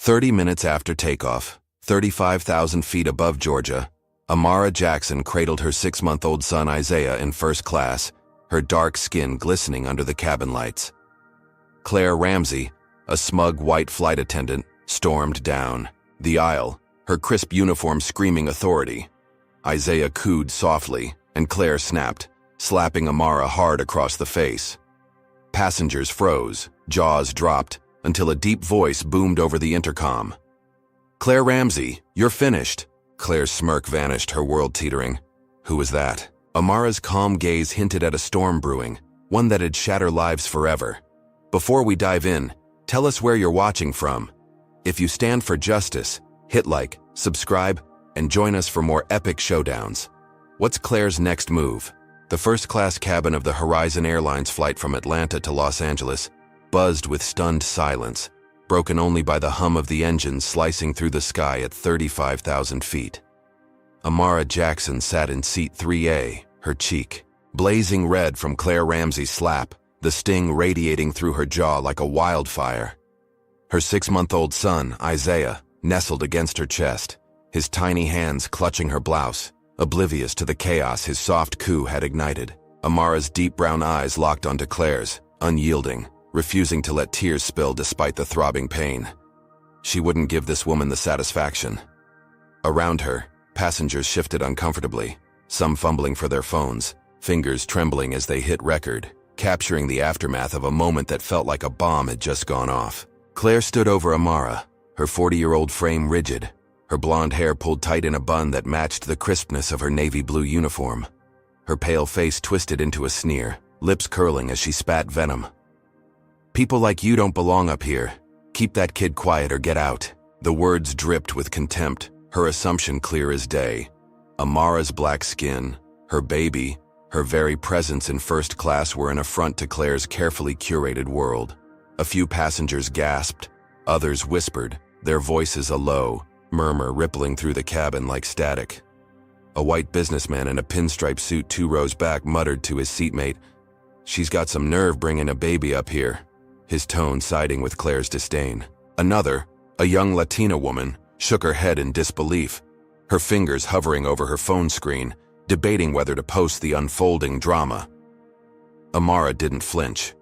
30 minutes after takeoff, 35,000 feet above Georgia, Amara Jackson cradled her 6-month-old son Isaiah in first class, her dark skin glistening under the cabin lights. Claire Ramsey, a smug white flight attendant, stormed down the aisle, her crisp uniform screaming authority. Isaiah cooed softly, and Claire snapped, slapping Amara hard across the face. Passengers froze, jaws dropped, until a deep voice boomed over the intercom. "Claire Ramsey, you're finished." Claire's smirk vanished, her world teetering. Who was that? Amara's calm gaze hinted at a storm brewing, one that'd shatter lives forever. "Before we dive in, tell us where you're watching from. If you stand for justice, hit like, subscribe, and join us for more epic showdowns." What's Claire's next move? The first-class cabin of the Horizon Airlines flight from Atlanta to Los Angeles buzzed with stunned silence, broken only by the hum of the engines slicing through the sky at 35,000 feet. Amara Jackson sat in seat 3A, her cheek blazing red from Claire Ramsey's slap, the sting radiating through her jaw like a wildfire. Her 6-month-old son, Isaiah, nestled against her chest, his tiny hands clutching her blouse, oblivious to the chaos his soft coo had ignited. Amara's deep brown eyes locked onto Claire's, unyielding, refusing to let tears spill despite the throbbing pain. She wouldn't give this woman the satisfaction. Around her, passengers shifted uncomfortably, some fumbling for their phones, fingers trembling as they hit record, capturing the aftermath of a moment that felt like a bomb had just gone off. Claire stood over Amara, her 40-year-old frame rigid, her blonde hair pulled tight in a bun that matched the crispness of her navy blue uniform. Her pale face twisted into a sneer, lips curling as she spat venom. "People like you don't belong up here. Keep that kid quiet or get out." The words dripped with contempt, her assumption clear as day. Amara's black skin, her baby, her very presence in first class were an affront to Claire's carefully curated world. A few passengers gasped, others whispered, their voices a low murmur rippling through the cabin like static. A white businessman in a pinstripe suit 2 rows back muttered to his seatmate, "She's got some nerve bringing a baby up here," his tone siding with Claire's disdain. Another, a young Latina woman, shook her head in disbelief, her fingers hovering over her phone screen, debating whether to post the unfolding drama. Amara didn't flinch.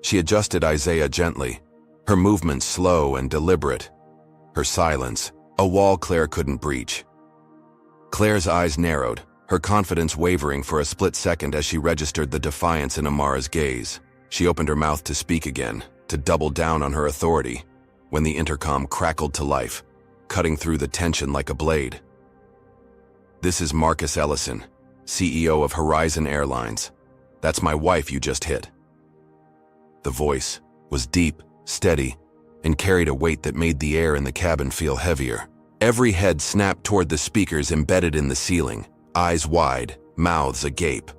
She adjusted Isaiah gently, her movements slow and deliberate. Her silence, a wall Claire couldn't breach. Claire's eyes narrowed, her confidence wavering for a split second as she registered the defiance in Amara's gaze. She opened her mouth to speak again, to double down on her authority, when the intercom crackled to life, cutting through the tension like a blade. "This is Marcus Ellison, CEO of Horizon Airlines. That's my wife you just hit." The voice was deep, steady, and carried a weight that made the air in the cabin feel heavier. Every head snapped toward the speakers embedded in the ceiling, eyes wide, mouths agape.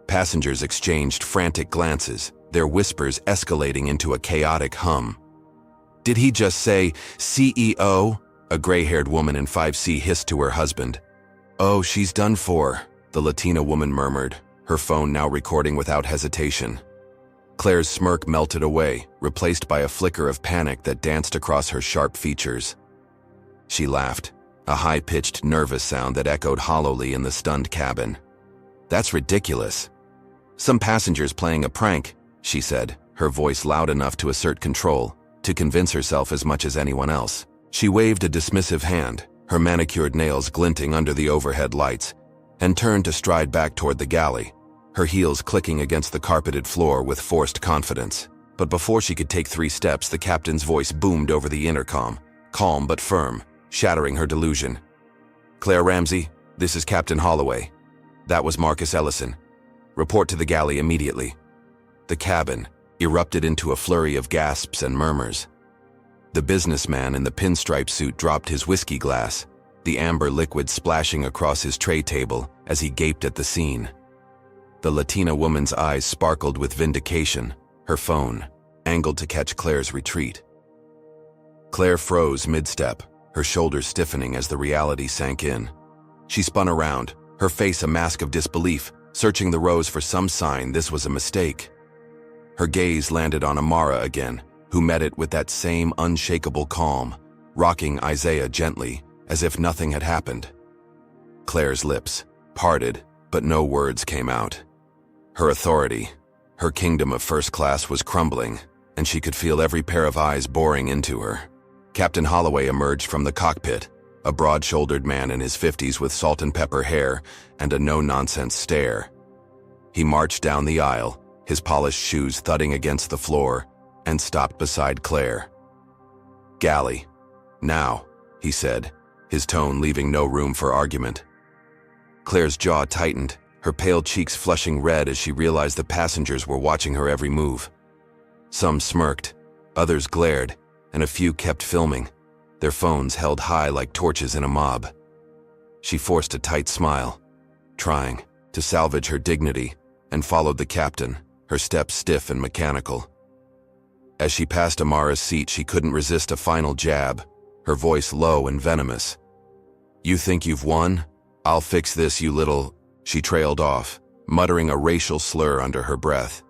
Passengers exchanged frantic glances, their whispers escalating into a chaotic hum. "Did he just say CEO?" a gray-haired woman in 5C hissed to her husband. "Oh, she's done for," the Latina woman murmured, her phone now recording without hesitation. Claire's smirk melted away, replaced by a flicker of panic that danced across her sharp features. She laughed, a high-pitched, nervous sound that echoed hollowly in the stunned cabin. "That's ridiculous. Some passengers playing a prank," she said, her voice loud enough to assert control, to convince herself as much as anyone else. She waved a dismissive hand, her manicured nails glinting under the overhead lights, and turned to stride back toward the galley, her heels clicking against the carpeted floor with forced confidence. But before she could take 3 steps, the captain's voice boomed over the intercom, calm but firm, shattering her delusion. "Claire Ramsey, this is Captain Holloway. That was Marcus Ellison. Report to the galley immediately." The cabin erupted into a flurry of gasps and murmurs. The businessman in the pinstripe suit dropped his whiskey glass, the amber liquid splashing across his tray table as he gaped at the scene. The Latina woman's eyes sparkled with vindication, her phone angled to catch Claire's retreat. Claire froze mid-step, her shoulders stiffening as the reality sank in. She spun around, her face a mask of disbelief, searching the rows for some sign this was a mistake. Her gaze landed on Amara again, who met it with that same unshakable calm, rocking Isaiah gently, as if nothing had happened. Claire's lips parted, but no words came out. Her authority, her kingdom of first class was crumbling, and she could feel every pair of eyes boring into her. Captain Holloway emerged from the cockpit, a broad-shouldered man in his 50s with salt and pepper hair and a no-nonsense stare. He marched down the aisle, his polished shoes thudding against the floor, and stopped beside Claire. "Galley. Now," he said, his tone leaving no room for argument. Claire's jaw tightened, her pale cheeks flushing red as she realized the passengers were watching her every move. Some smirked, others glared, and a few kept filming, their phones held high like torches in a mob. She forced a tight smile, trying to salvage her dignity, and followed the captain, her steps stiff and mechanical. As she passed Amara's seat, she couldn't resist a final jab, her voice low and venomous. "You think you've won? I'll fix this, you little..." She trailed off, muttering a racial slur under her breath.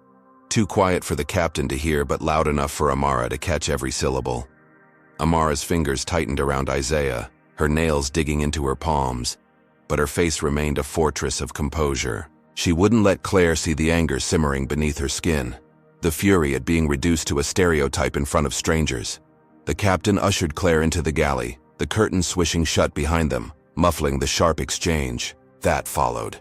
Too quiet for the captain to hear, but loud enough for Amara to catch every syllable. Amara's fingers tightened around Isaiah, her nails digging into her palms, but her face remained a fortress of composure. She wouldn't let Claire see the anger simmering beneath her skin, the fury at being reduced to a stereotype in front of strangers. The captain ushered Claire into the galley, the curtains swishing shut behind them, muffling the sharp exchange that followed.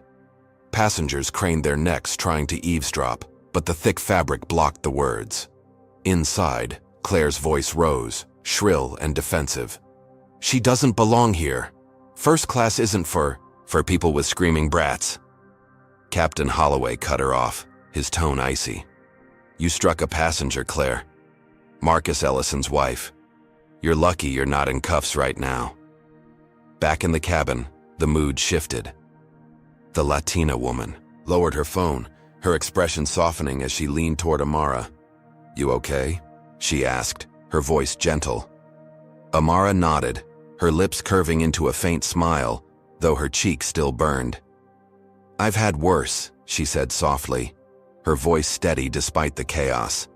Passengers craned their necks trying to eavesdrop, but the thick fabric blocked the words. Inside, Claire's voice rose, shrill and defensive. "She doesn't belong here. First class isn't for people with screaming brats." Captain Holloway cut her off, his tone icy. "You struck a passenger, Claire. Marcus Ellison's wife. You're lucky you're not in cuffs right now." Back in the cabin, the mood shifted. The Latina woman lowered her phone, her expression softening as she leaned toward Amara. "You okay?" she asked, her voice gentle. Amara nodded, her lips curving into a faint smile, though her cheek still burned. "I've had worse," she said softly, her voice steady despite the chaos.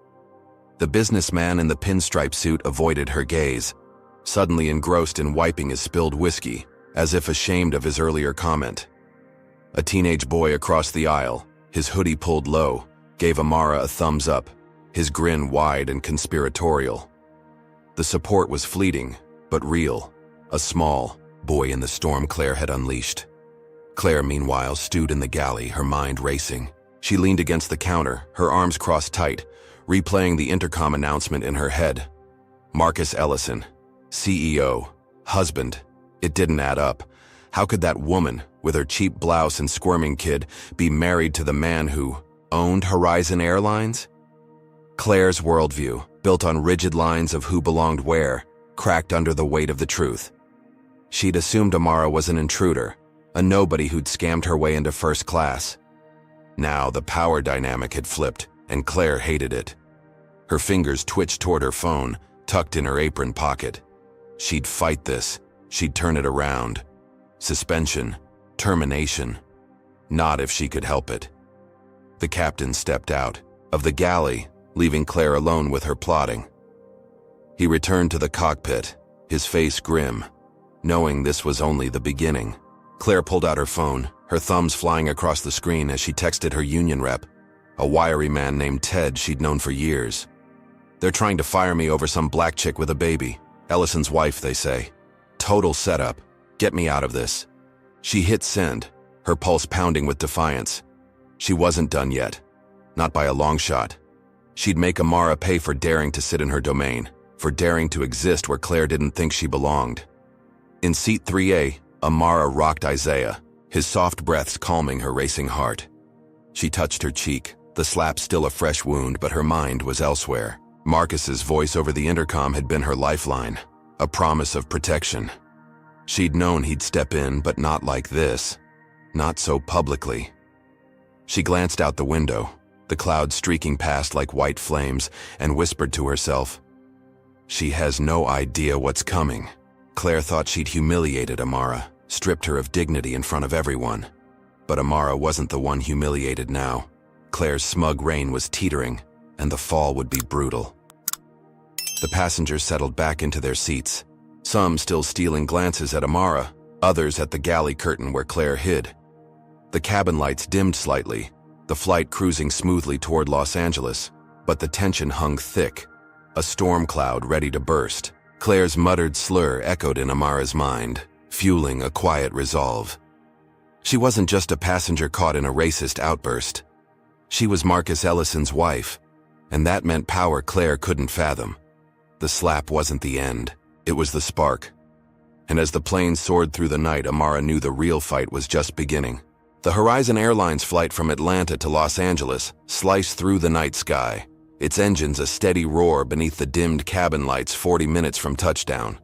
The businessman in the pinstripe suit avoided her gaze, suddenly engrossed in wiping his spilled whiskey, as if ashamed of his earlier comment. A teenage boy across the aisle, his hoodie pulled low, gave Amara a thumbs up, his grin wide and conspiratorial. The support was fleeting, but real, a small boy in the storm Claire had unleashed. Claire, meanwhile, stewed in the galley, her mind racing. She leaned against the counter, her arms crossed tight, replaying the intercom announcement in her head. Marcus Ellison, CEO, husband. It didn't add up. How could that woman, with her cheap blouse and squirming kid, be married to the man who owned Horizon Airlines? Claire's worldview, built on rigid lines of who belonged where, cracked under the weight of the truth. She'd assumed Amara was an intruder, a nobody who'd scammed her way into first class. Now the power dynamic had flipped, and Claire hated it. Her fingers twitched toward her phone, tucked in her apron pocket. She'd fight this. She'd turn it around. Suspension, termination. Not if she could help it. The captain stepped out of the galley, leaving Claire alone with her plotting. He returned to the cockpit, his face grim, knowing this was only the beginning. Claire pulled out her phone, her thumbs flying across the screen as she texted her union rep, a wiry man named Ted she'd known for years. "They're trying to fire me over some black chick with a baby. Ellison's wife, they say. Total setup. Get me out of this." She hit send, her pulse pounding with defiance. She wasn't done yet. Not by a long shot. She'd make Amara pay for daring to sit in her domain, for daring to exist where Claire didn't think she belonged. In seat 3A, Amara rocked Isaiah, his soft breaths calming her racing heart. She touched her cheek, the slap still a fresh wound, but her mind was elsewhere. Marcus's voice over the intercom had been her lifeline, a promise of protection. She'd known he'd step in, but not like this. Not so publicly. She glanced out the window, the clouds streaking past like white flames, and whispered to herself, "She has no idea what's coming." Claire thought she'd humiliated Amara, stripped her of dignity in front of everyone. But Amara wasn't the one humiliated now. Claire's smug reign was teetering, and the fall would be brutal. The passengers settled back into their seats, some still stealing glances at Amara, others at the galley curtain where Claire hid. The cabin lights dimmed slightly, the flight cruising smoothly toward Los Angeles, but the tension hung thick, a storm cloud ready to burst. Claire's muttered slur echoed in Amara's mind, fueling a quiet resolve. She wasn't just a passenger caught in a racist outburst. She was Marcus Ellison's wife, and that meant power Claire couldn't fathom. The slap wasn't the end, it was the spark. And as the plane soared through the night, Amara knew the real fight was just beginning. The Horizon Airlines flight from Atlanta to Los Angeles sliced through the night sky, its engines a steady roar beneath the dimmed cabin lights 40 minutes from touchdown.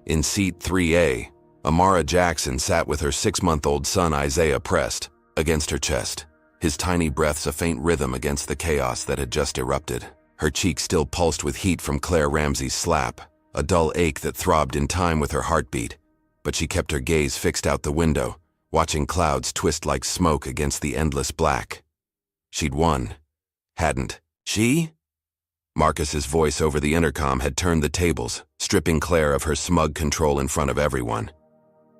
In seat 3A, Amara Jackson sat with her 6-month-old son Isaiah pressed against her chest, his tiny breaths a faint rhythm against the chaos that had just erupted. Her cheek still pulsed with heat from Claire Ramsey's slap, a dull ache that throbbed in time with her heartbeat. But she kept her gaze fixed out the window, watching clouds twist like smoke against the endless black. She'd won, hadn't she? Marcus's voice over the intercom had turned the tables, stripping Claire of her smug control in front of everyone.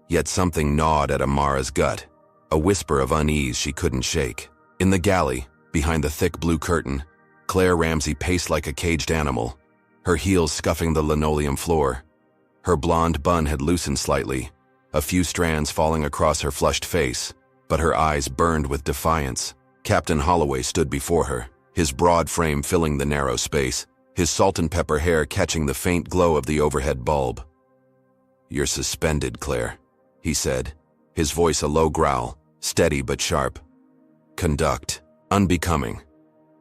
Yet something gnawed at Amara's gut, a whisper of unease she couldn't shake. In the galley, behind the thick blue curtain, Claire Ramsey paced like a caged animal, her heels scuffing the linoleum floor. Her blonde bun had loosened slightly, a few strands falling across her flushed face, but her eyes burned with defiance. Captain Holloway stood before her, his broad frame filling the narrow space, his salt and pepper hair catching the faint glow of the overhead bulb. "You're suspended, Claire," he said, his voice a low growl, steady but sharp. "Conduct. Unbecoming.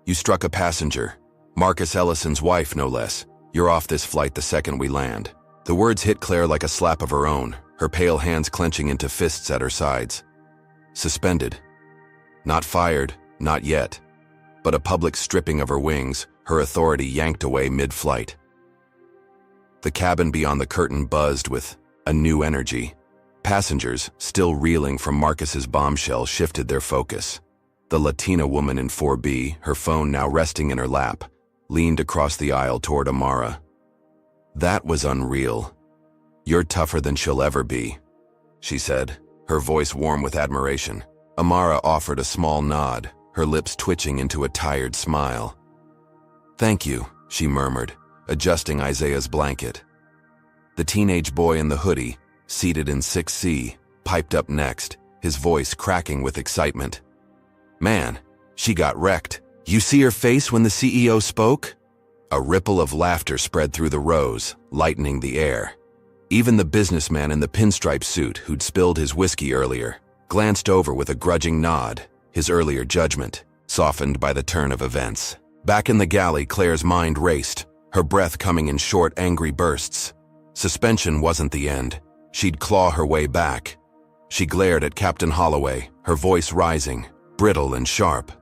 You struck a passenger, Marcus Ellison's wife no less. You're off this flight the second we land." The words hit Claire like a slap of her own, her pale hands clenching into fists at her sides. Suspended. Not fired, not yet. But a public stripping of her wings, her authority yanked away mid-flight. The cabin beyond the curtain buzzed with a new energy. Passengers, still reeling from Marcus's bombshell, shifted their focus. The Latina woman in 4B, her phone now resting in her lap, leaned across the aisle toward Amara. "That was unreal. You're tougher than she'll ever be," she said, her voice warm with admiration. Amara offered a small nod, her lips twitching into a tired smile. "Thank you," she murmured, adjusting Isaiah's blanket. The teenage boy in the hoodie, seated in 6C, piped up next, his voice cracking with excitement. "Man, she got wrecked. You see her face when the CEO spoke?" A ripple of laughter spread through the rows, lightening the air. Even the businessman in the pinstripe suit, who'd spilled his whiskey earlier, glanced over with a grudging nod, his earlier judgment softened by the turn of events. Back in the galley, Claire's mind raced, her breath coming in short, angry bursts. Suspension wasn't the end. She'd claw her way back. She glared at Captain Holloway, her voice rising, brittle and sharp.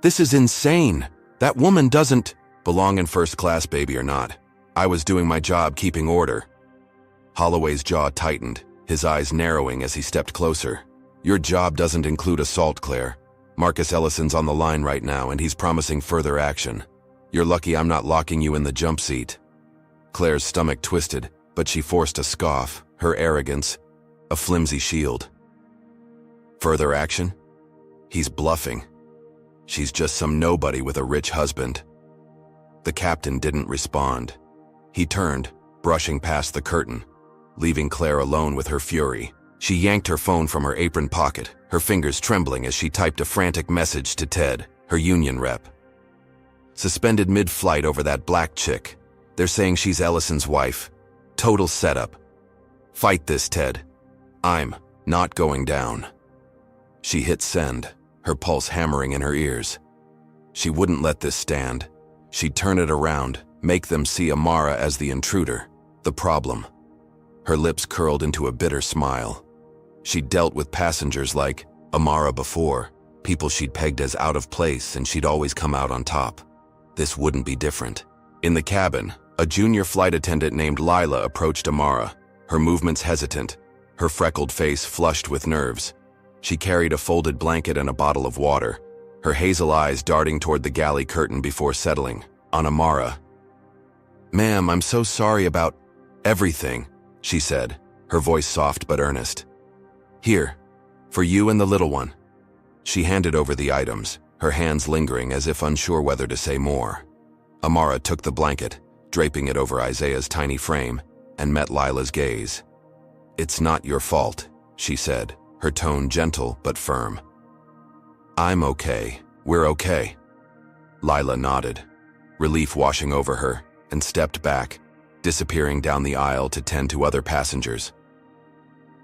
"This is insane. That woman doesn't belong in first class, baby or not. I was doing my job keeping order." Holloway's jaw tightened, his eyes narrowing as he stepped closer. "Your job doesn't include assault, Claire. Marcus Ellison's on the line right now, and he's promising further action. You're lucky I'm not locking you in the jump seat." Claire's stomach twisted, but she forced a scoff, her arrogance a flimsy shield. "Further action? He's bluffing. She's just some nobody with a rich husband." The captain didn't respond. He turned, brushing past the curtain, leaving Claire alone with her fury. She yanked her phone from her apron pocket, her fingers trembling as she typed a frantic message to Ted, her union rep. "Suspended mid-flight over that black chick. They're saying she's Ellison's wife. Total setup. Fight this, Ted. I'm not going down." She hit send, her pulse hammering in her ears. She wouldn't let this stand. She'd turn it around, make them see Amara as the intruder, the problem. Her lips curled into a bitter smile. She'd dealt with passengers like Amara before, people she'd pegged as out of place, and she'd always come out on top. This wouldn't be different. In the cabin, a junior flight attendant named Lila approached Amara, her movements hesitant, her freckled face flushed with nerves. She carried a folded blanket and a bottle of water, her hazel eyes darting toward the galley curtain before settling on Amara. "Ma'am, I'm so sorry about everything. she said, her voice soft but earnest. "Here, for you and the little one." She handed over the items, her hands lingering as if unsure whether to say more. Amara took the blanket, draping it over Isaiah's tiny frame, and met Lila's gaze. "It's not your fault," she said, her tone gentle but firm. "I'm okay. We're okay." Lila nodded, relief washing over her, and stepped back, disappearing down the aisle to tend to other passengers.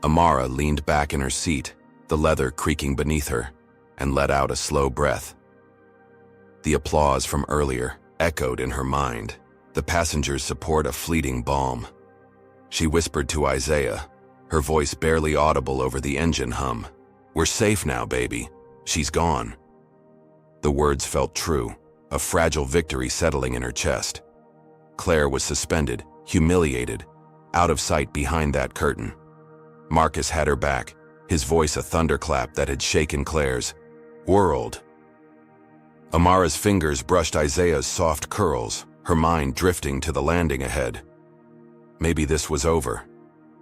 Amara leaned back in her seat, the leather creaking beneath her, and let out a slow breath. The applause from earlier echoed in her mind, the passengers' support a fleeting balm. She whispered to Isaiah, her voice barely audible over the engine hum. "We're safe now, baby. She's gone." The words felt true, a fragile victory settling in her chest. Claire was suspended, humiliated, out of sight behind that curtain. Marcus had her back, his voice a thunderclap that had shaken Claire's world. Amara's fingers brushed Isaiah's soft curls, her mind drifting to the landing ahead. Maybe this was over.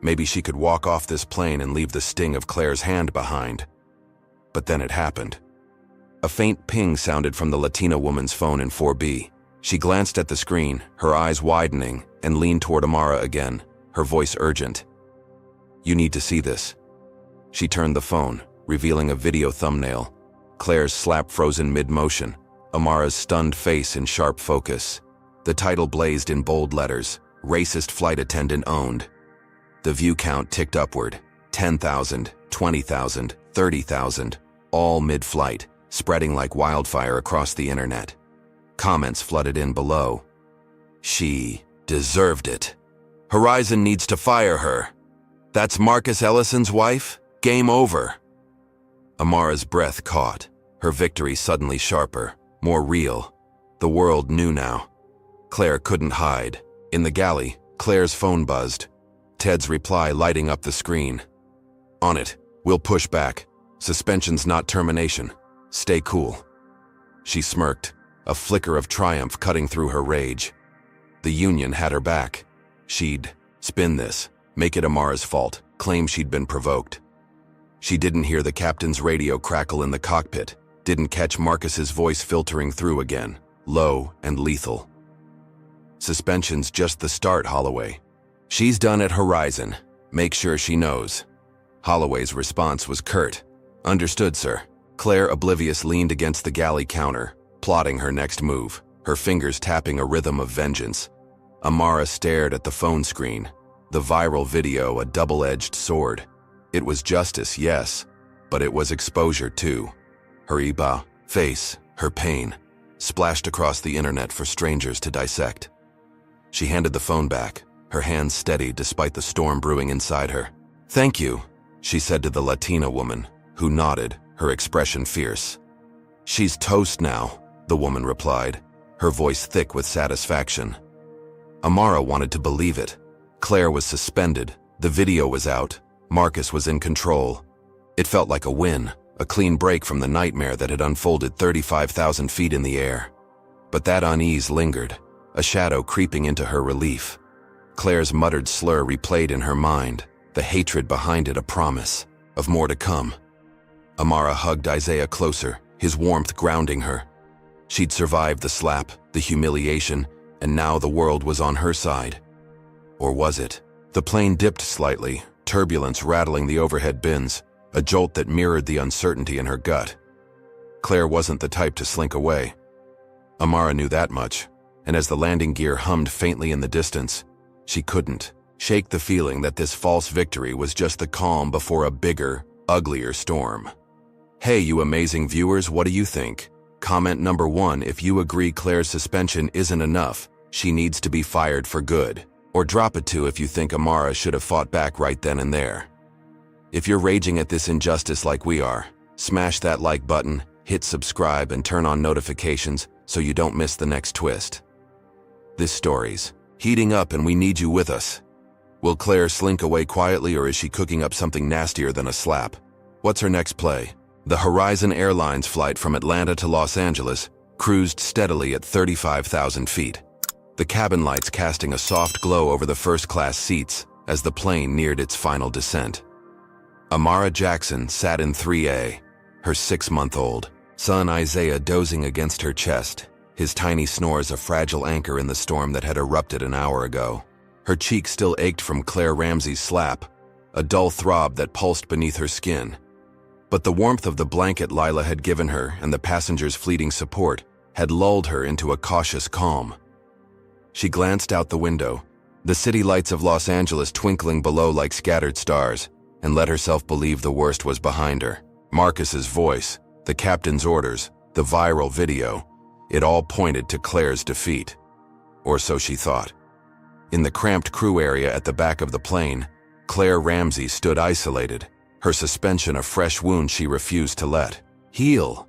Maybe she could walk off this plane and leave the sting of Claire's hand behind. But then it happened. A faint ping sounded from the Latina woman's phone in 4B. She glanced at the screen, her eyes widening, and leaned toward Amara again, her voice urgent. "You need to see this." She turned the phone, revealing a video thumbnail. Claire's slap frozen mid-motion, Amara's stunned face in sharp focus. The title blazed in bold letters, "Racist Flight Attendant Owned." The view count ticked upward, 10,000, 20,000, 30,000, all mid-flight, spreading like wildfire across the internet. Comments flooded in below. "She deserved it. Horizon needs to fire her. That's Marcus Ellison's wife? Game over." Amara's breath caught, her victory suddenly sharper, more real. The world knew now. Claire couldn't hide. In the galley, Claire's phone buzzed. Ted's reply lighting up the screen. "On it. We'll push back. Suspension's not termination. Stay cool." She smirked, a flicker of triumph cutting through her rage. The union had her back. She'd spin this, make it Amara's fault, claim she'd been provoked. She didn't hear the captain's radio crackle in the cockpit, didn't catch Marcus's voice filtering through again, low and lethal. "Suspension's just the start, Holloway. She's done at Horizon. Make sure she knows." Holloway's response was curt. "Understood, sir." Claire, oblivious, leaned against the galley counter, plotting her next move, her fingers tapping a rhythm of vengeance. Amara stared at the phone screen, the viral video a double-edged sword. It was justice, yes, but it was exposure too. Her face, her pain, splashed across the internet for strangers to dissect. She handed the phone back, her hands steady despite the storm brewing inside her. "Thank you," she said to the Latina woman, who nodded, her expression fierce. "She's toast now," the woman replied, her voice thick with satisfaction. Amara wanted to believe it. Claire was suspended, the video was out, Marcus was in control. It felt like a win, a clean break from the nightmare that had unfolded 35,000 feet in the air. But that unease lingered, a shadow creeping into her relief. Claire's muttered slur replayed in her mind, the hatred behind it a promise of more to come. Amara hugged Isaiah closer, his warmth grounding her. She'd survived the slap, the humiliation, and now the world was on her side. Or was it? The plane dipped slightly, turbulence rattling the overhead bins, a jolt that mirrored the uncertainty in her gut. Claire wasn't the type to slink away. Amara knew that much, and as the landing gear hummed faintly in the distance, she couldn't shake the feeling that this false victory was just the calm before a bigger, uglier storm. Hey, you amazing viewers, what do you think? Comment number 1 if you agree Claire's suspension isn't enough, she needs to be fired for good. Or drop a 2 if you think Amara should have fought back right then and there. If you're raging at this injustice like we are, smash that like button, hit subscribe, and turn on notifications so you don't miss the next twist. This story's heating up and we need you with us. Will Claire slink away quietly, or is she cooking up something nastier than a slap? What's her next play? The Horizon Airlines flight from Atlanta to Los Angeles cruised steadily at 35,000 feet. The cabin lights casting a soft glow over the first-class seats, as the plane neared its final descent. Amara Jackson sat in 3A, her 6-month-old son Isaiah dozing against her chest, his tiny snores a fragile anchor in the storm that had erupted an hour ago. Her cheek still ached from Claire Ramsey's slap, a dull throb that pulsed beneath her skin. But the warmth of the blanket Lila had given her and the passengers' fleeting support had lulled her into a cautious calm. She glanced out the window, the city lights of Los Angeles twinkling below like scattered stars, and let herself believe the worst was behind her. Marcus's voice, the captain's orders, the viral video, it all pointed to Claire's defeat. Or so she thought. In the cramped crew area at the back of the plane, Claire Ramsey stood isolated, her suspension a fresh wound she refused to let heal.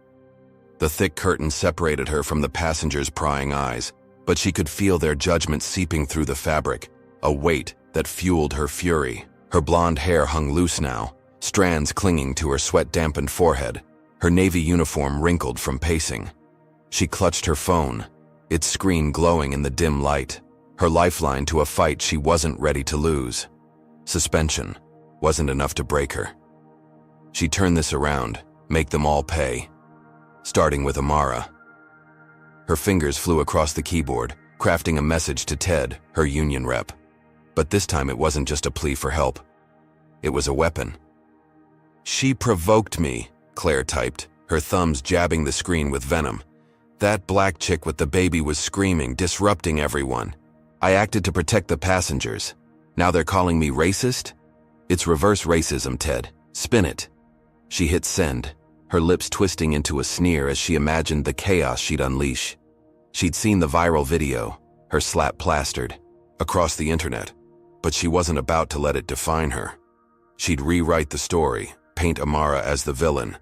The thick curtain separated her from the passengers' prying eyes, but she could feel their judgment seeping through the fabric, a weight that fueled her fury. Her blonde hair hung loose now, strands clinging to her sweat-dampened forehead, her navy uniform wrinkled from pacing. She clutched her phone, its screen glowing in the dim light, her lifeline to a fight she wasn't ready to lose. Suspension wasn't enough to break her. She turned this around, make them all pay. Starting with Amara. Her fingers flew across the keyboard, crafting a message to Ted, her union rep. But this time it wasn't just a plea for help. It was a weapon. "She provoked me," Claire typed, her thumbs jabbing the screen with venom. "That black chick with the baby was screaming, disrupting everyone. I acted to protect the passengers. Now they're calling me racist? It's reverse racism, Ted. Spin it." She hit send, her lips twisting into a sneer as she imagined the chaos she'd unleash. She'd seen the viral video, her slap plastered, across the internet, but she wasn't about to let it define her. She'd rewrite the story, paint Amara as the villain,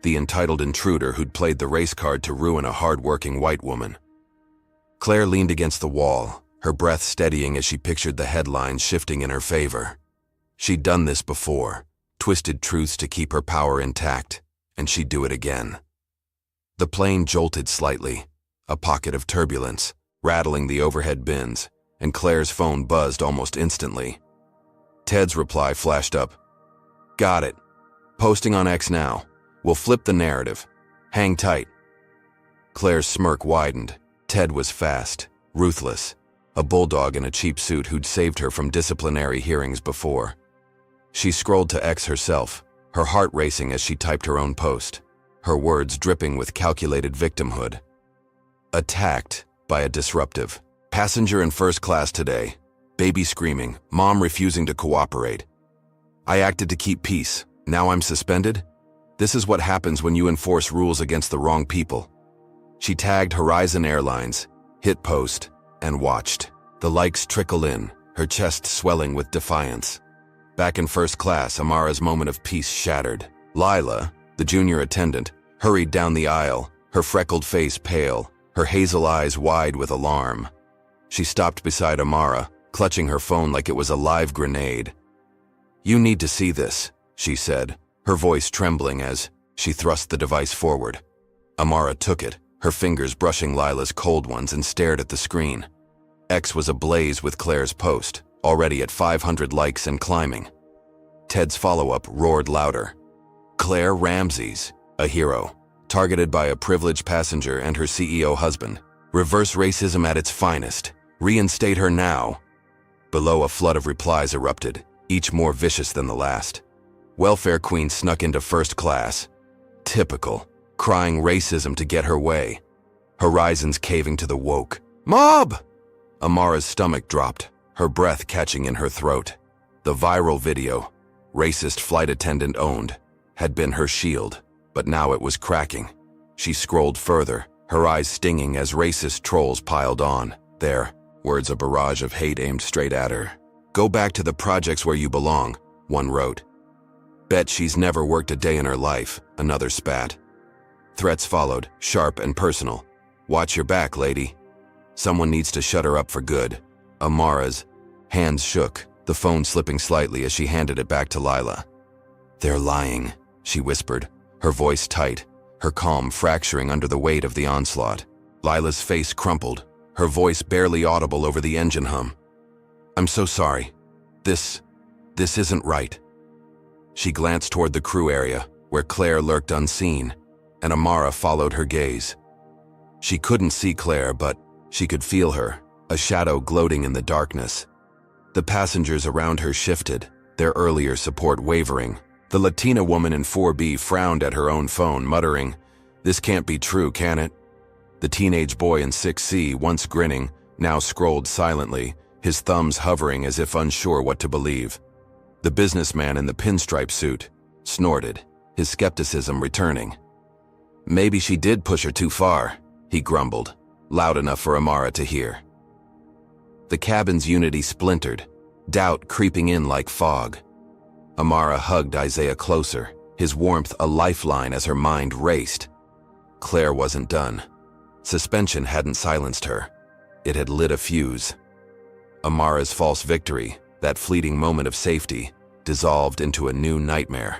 the entitled intruder who'd played the race card to ruin a hard-working white woman. Claire leaned against the wall, her breath steadying as she pictured the headlines shifting in her favor. She'd done this before, twisted truths to keep her power intact, and she'd do it again. The plane jolted slightly, a pocket of turbulence, rattling the overhead bins, and Claire's phone buzzed almost instantly. Ted's reply flashed up. "Got it. Posting on X now. We'll flip the narrative. Hang tight." Claire's smirk widened. Ted was fast, ruthless, a bulldog in a cheap suit who'd saved her from disciplinary hearings before. She scrolled to X herself, her heart racing as she typed her own post, her words dripping with calculated victimhood. "Attacked by a disruptive. Passenger in first class today. Baby screaming, mom refusing to cooperate. I acted to keep peace. Now I'm suspended? This is what happens when you enforce rules against the wrong people." She tagged Horizon Airlines, hit post, and watched. The likes trickle in, her chest swelling with defiance. Back in first class, Amara's moment of peace shattered. Lila, the junior attendant, hurried down the aisle, her freckled face pale, her hazel eyes wide with alarm. She stopped beside Amara, clutching her phone like it was a live grenade. "You need to see this," she said, her voice trembling as she thrust the device forward. Amara took it, her fingers brushing Lila's cold ones, and stared at the screen. X was ablaze with Claire's post, already at 500 likes and climbing. Ted's follow-up roared louder. "Claire Ramsey's a hero, targeted by a privileged passenger and her CEO husband. Reverse racism at its finest. Reinstate her now." Below, a flood of replies erupted, each more vicious than the last. Welfare queen snuck into first class. Typical, crying racism to get her way. Horizons caving to the woke. "Mob!" Amara's stomach dropped, her breath catching in her throat. The viral video, racist flight attendant owned, had been her shield, but now it was cracking. She scrolled further, her eyes stinging as racist trolls piled on. There, words a barrage of hate aimed straight at her. "Go back to the projects where you belong," one wrote. "Bet she's never worked a day in her life," another spat. Threats followed, sharp and personal. "Watch your back, lady. Someone needs to shut her up for good." Amara's hands shook, the phone slipping slightly as she handed it back to Lila. "They're lying," she whispered, her voice tight, her calm fracturing under the weight of the onslaught. Lila's face crumpled, her voice barely audible over the engine hum. "I'm so sorry. This isn't right. She glanced toward the crew area, where Claire lurked unseen, and Amara followed her gaze. She couldn't see Claire, but she could feel her, a shadow gloating in the darkness. The passengers around her shifted, their earlier support wavering. The Latina woman in 4B frowned at her own phone, muttering, "This can't be true, can it?" The teenage boy in 6C, once grinning, now scrolled silently, his thumbs hovering as if unsure what to believe. The businessman in the pinstripe suit snorted, his skepticism returning. "Maybe she did push her too far," he grumbled, loud enough for Amara to hear. The cabin's unity splintered, doubt creeping in like fog. Amara hugged Isaiah closer, his warmth a lifeline as her mind raced. Claire wasn't done. Suspension hadn't silenced her. It had lit a fuse. Amara's false victory, that fleeting moment of safety, dissolved into a new nightmare.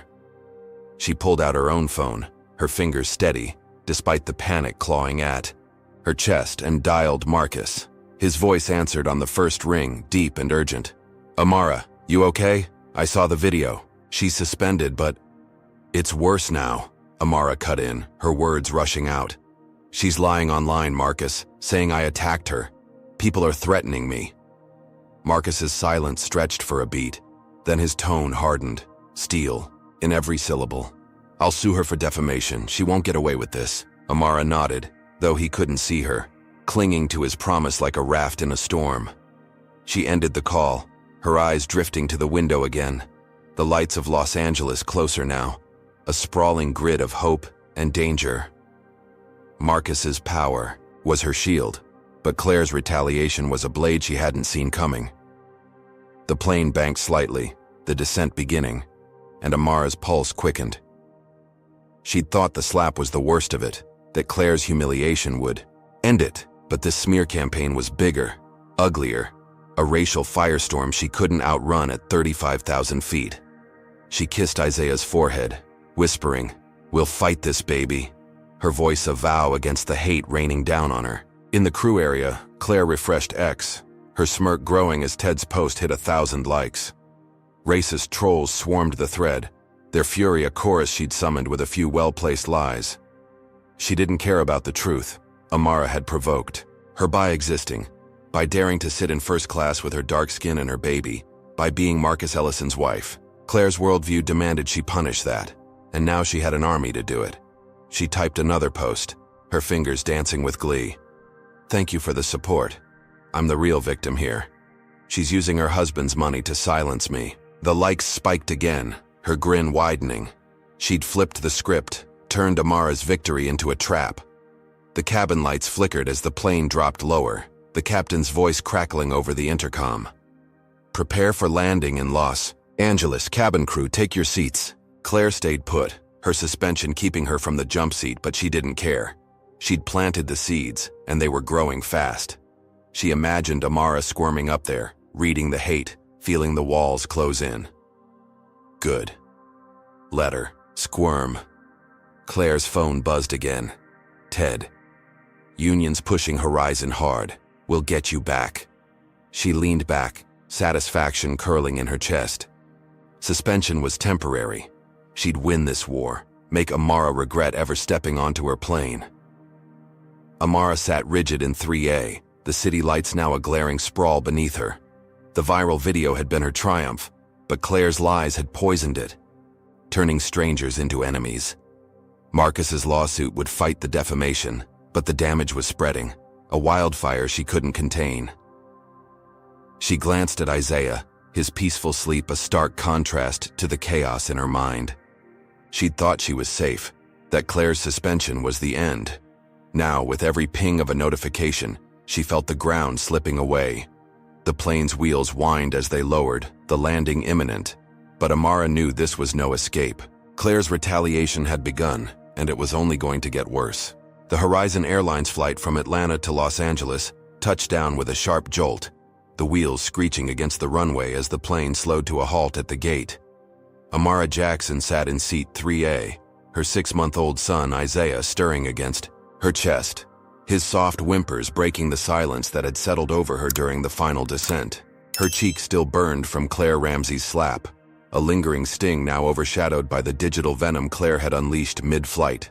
She pulled out her own phone, her fingers steady, despite the panic clawing at her chest, and dialed Marcus. His voice answered on the first ring, deep and urgent. "Amara, you okay? I saw the video. She's suspended, but..." "It's worse now," Amara cut in, her words rushing out. "She's lying online, Marcus, saying I attacked her. People are threatening me." Marcus's silence stretched for a beat, then his tone hardened, steel, in every syllable. "I'll sue her for defamation. She won't get away with this." Amara nodded, though he couldn't see her, clinging to his promise like a raft in a storm. She ended the call, her eyes drifting to the window again, the lights of Los Angeles closer now, a sprawling grid of hope and danger. Marcus's power was her shield, but Claire's retaliation was a blade she hadn't seen coming. The plane banked slightly, the descent beginning, and Amara's pulse quickened. She'd thought the slap was the worst of it, that Claire's humiliation would end it, but this smear campaign was bigger, uglier, a racial firestorm she couldn't outrun at 35,000 feet. She kissed Isaiah's forehead, whispering, "We'll fight this, baby," her voice a vow against the hate raining down on her. In the crew area, Claire refreshed X, her smirk growing as Ted's post hit 1,000 likes. Racist trolls swarmed the thread, their fury a chorus she'd summoned with a few well-placed lies. She didn't care about the truth Amara had provoked her by existing, by daring to sit in first class with her dark skin and her baby, by being Marcus Ellison's wife. Claire's worldview demanded she punish that, and now she had an army to do it. She typed another post, her fingers dancing with glee. "Thank you for the support. I'm the real victim here. She's using her husband's money to silence me." The likes spiked again, her grin widening. She'd flipped the script, turned Amara's victory into a trap. The cabin lights flickered as the plane dropped lower, the captain's voice crackling over the intercom. "Prepare for landing in Los Angeles. Cabin crew, take your seats." Claire stayed put, her suspension keeping her from the jump seat, but she didn't care. She'd planted the seeds, and they were growing fast. She imagined Amara squirming up there, reading the hate, feeling the walls close in. Good. Let her squirm. Claire's phone buzzed again. "Ted. Union's pushing Horizon hard. We'll get you back." She leaned back, satisfaction curling in her chest. Suspension was temporary. She'd win this war, make Amara regret ever stepping onto her plane. Amara sat rigid in 3A, the city lights now a glaring sprawl beneath her. The viral video had been her triumph, but Claire's lies had poisoned it, turning strangers into enemies. Marcus's lawsuit would fight the defamation, but the damage was spreading, a wildfire she couldn't contain. She glanced at Isaiah, his peaceful sleep a stark contrast to the chaos in her mind. She'd thought she was safe, that Claire's suspension was the end. Now, with every ping of a notification, she felt the ground slipping away. The plane's wheels whined as they lowered, the landing imminent. But Amara knew this was no escape. Claire's retaliation had begun, and it was only going to get worse. The Horizon Airlines flight from Atlanta to Los Angeles touched down with a sharp jolt, the wheels screeching against the runway as the plane slowed to a halt at the gate. Amara Jackson sat in seat 3A, her 6-month-old son Isaiah stirring against her chest, his soft whimpers breaking the silence that had settled over her during the final descent. Her cheek still burned from Claire Ramsey's slap, a lingering sting now overshadowed by the digital venom Claire had unleashed mid-flight.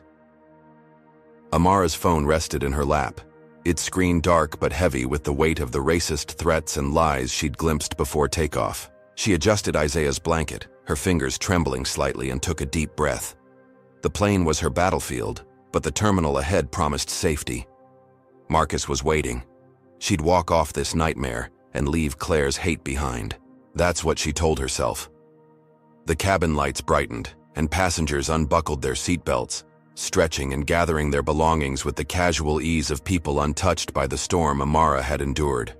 Amara's phone rested in her lap, its screen dark but heavy with the weight of the racist threats and lies she'd glimpsed before takeoff. She adjusted Isaiah's blanket, her fingers trembling slightly, and took a deep breath. The plane was her battlefield, but the terminal ahead promised safety. Marcus was waiting. She'd walk off this nightmare and leave Claire's hate behind. That's what she told herself. The cabin lights brightened, and passengers unbuckled their seatbelts, stretching and gathering their belongings with the casual ease of people untouched by the storm Amara had endured.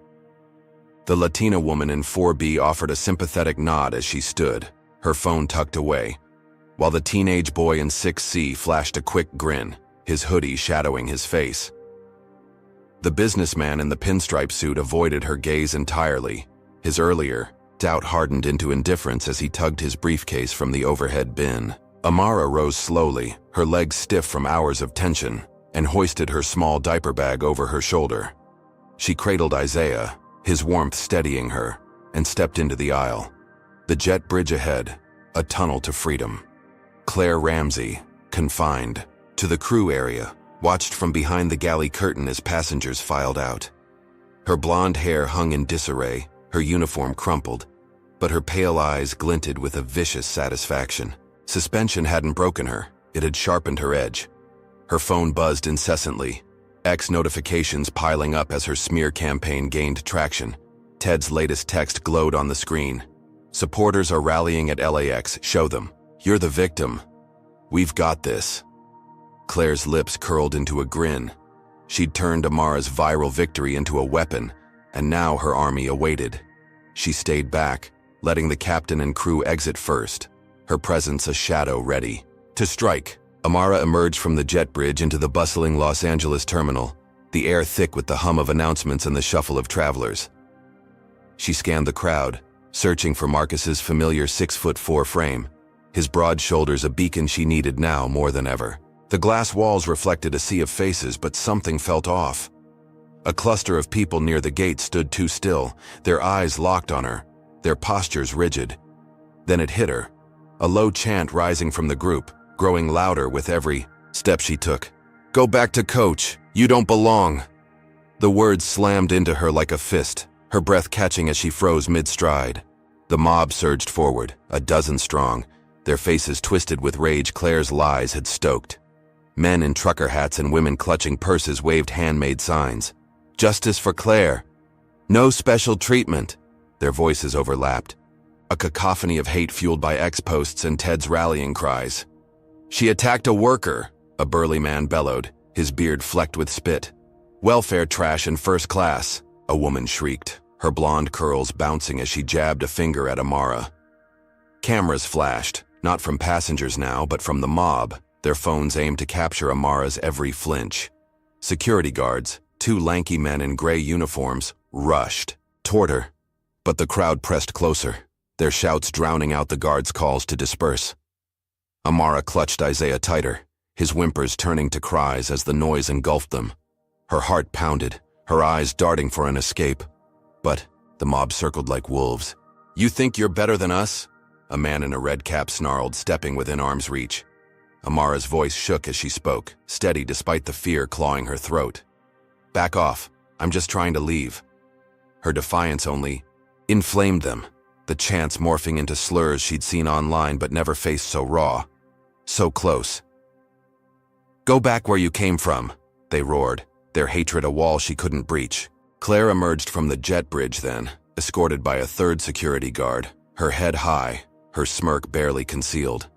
The Latina woman in 4B offered a sympathetic nod as she stood, her phone tucked away, while the teenage boy in 6C flashed a quick grin, his hoodie shadowing his face. The businessman in the pinstripe suit avoided her gaze entirely, his earlier doubt hardened into indifference as he tugged his briefcase from the overhead bin. Amara rose slowly, her legs stiff from hours of tension, and hoisted her small diaper bag over her shoulder. She cradled Isaiah, his warmth steadying her, and stepped into the aisle. The jet bridge ahead, a tunnel to freedom. Claire Ramsey, confined to the crew area, watched from behind the galley curtain as passengers filed out. Her blonde hair hung in disarray, her uniform crumpled, but her pale eyes glinted with a vicious satisfaction. Suspension hadn't broken her, it had sharpened her edge. Her phone buzzed incessantly, X notifications piling up as her smear campaign gained traction. Ted's latest text glowed on the screen. Supporters are rallying at LAX, show them. You're the victim. We've got this. Claire's lips curled into a grin. She'd turned Amara's viral victory into a weapon, and now her army awaited. She stayed back, letting the captain and crew exit first, her presence a shadow ready to strike. Amara emerged from the jet bridge into the bustling Los Angeles terminal, the air thick with the hum of announcements and the shuffle of travelers. She scanned the crowd, searching for Marcus's familiar 6'4" frame, his broad shoulders a beacon she needed now more than ever. The glass walls reflected a sea of faces, but something felt off. A cluster of people near the gate stood too still, their eyes locked on her, their postures rigid. Then it hit her, a low chant rising from the group, growing louder with every step she took. Go back to coach, you don't belong. The words slammed into her like a fist, her breath catching as she froze mid-stride. The mob surged forward, a dozen strong, their faces twisted with rage Claire's lies had stoked. Men in trucker hats and women clutching purses waved handmade signs. Justice for Claire. No special treatment. Their voices overlapped, a cacophony of hate fueled by X-posts and Ted's rallying cries. She attacked a worker, a burly man bellowed, his beard flecked with spit. Welfare trash in first class, a woman shrieked, her blonde curls bouncing as she jabbed a finger at Amara. Cameras flashed, not from passengers now, but from the mob, their phones aimed to capture Amara's every flinch. Security guards, two lanky men in gray uniforms, rushed toward her, but the crowd pressed closer, their shouts drowning out the guards' calls to disperse. Amara clutched Isaiah tighter, his whimpers turning to cries as the noise engulfed them. Her heart pounded, her eyes darting for an escape. But the mob circled like wolves. You think you're better than us? A man in a red cap snarled, stepping within arm's reach. Amara's voice shook as she spoke, steady despite the fear clawing her throat. Back off, I'm just trying to leave. Her defiance only inflamed them, the chants morphing into slurs she'd seen online but never faced so raw, so close. Go back where you came from, they roared, their hatred a wall she couldn't breach. Claire emerged from the jet bridge then, escorted by a third security guard, her head high, her smirk barely concealed.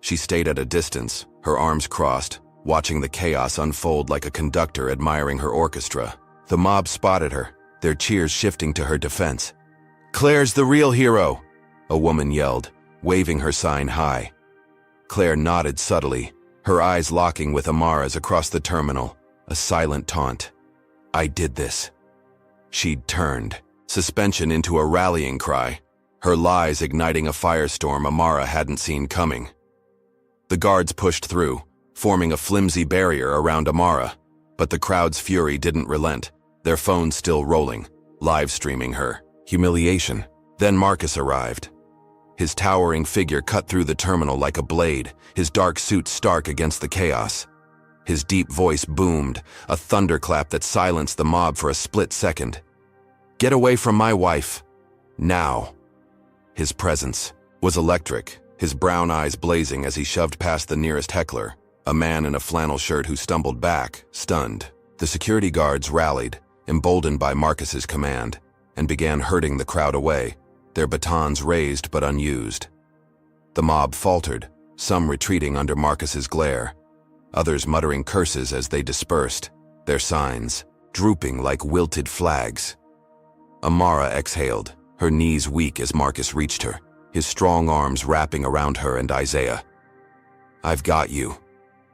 She stayed at a distance, her arms crossed, watching the chaos unfold like a conductor admiring her orchestra. The mob spotted her, their cheers shifting to her defense. Claire's the real hero, a woman yelled, waving her sign high. Claire nodded subtly, her eyes locking with Amara's across the terminal, a silent taunt. I did this. She'd turned, suspension into a rallying cry, her lies igniting a firestorm Amara hadn't seen coming. The guards pushed through, forming a flimsy barrier around Amara, but the crowd's fury didn't relent, their phones still rolling, live streaming her. humiliation. Then Marcus arrived. His towering figure cut through the terminal like a blade, his dark suit stark against the chaos. His deep voice boomed, a thunderclap that silenced the mob for a split second. "Get away from my wife. Now." His presence was electric, his brown eyes blazing as he shoved past the nearest heckler, a man in a flannel shirt who stumbled back, stunned. The security guards rallied, emboldened by Marcus's command, and began herding the crowd away, their batons raised but unused. The mob faltered, some retreating under Marcus's glare, others muttering curses as they dispersed, their signs drooping like wilted flags. Amara exhaled, her knees weak as Marcus reached her, his strong arms wrapping around her and Isaiah. "I've got you,"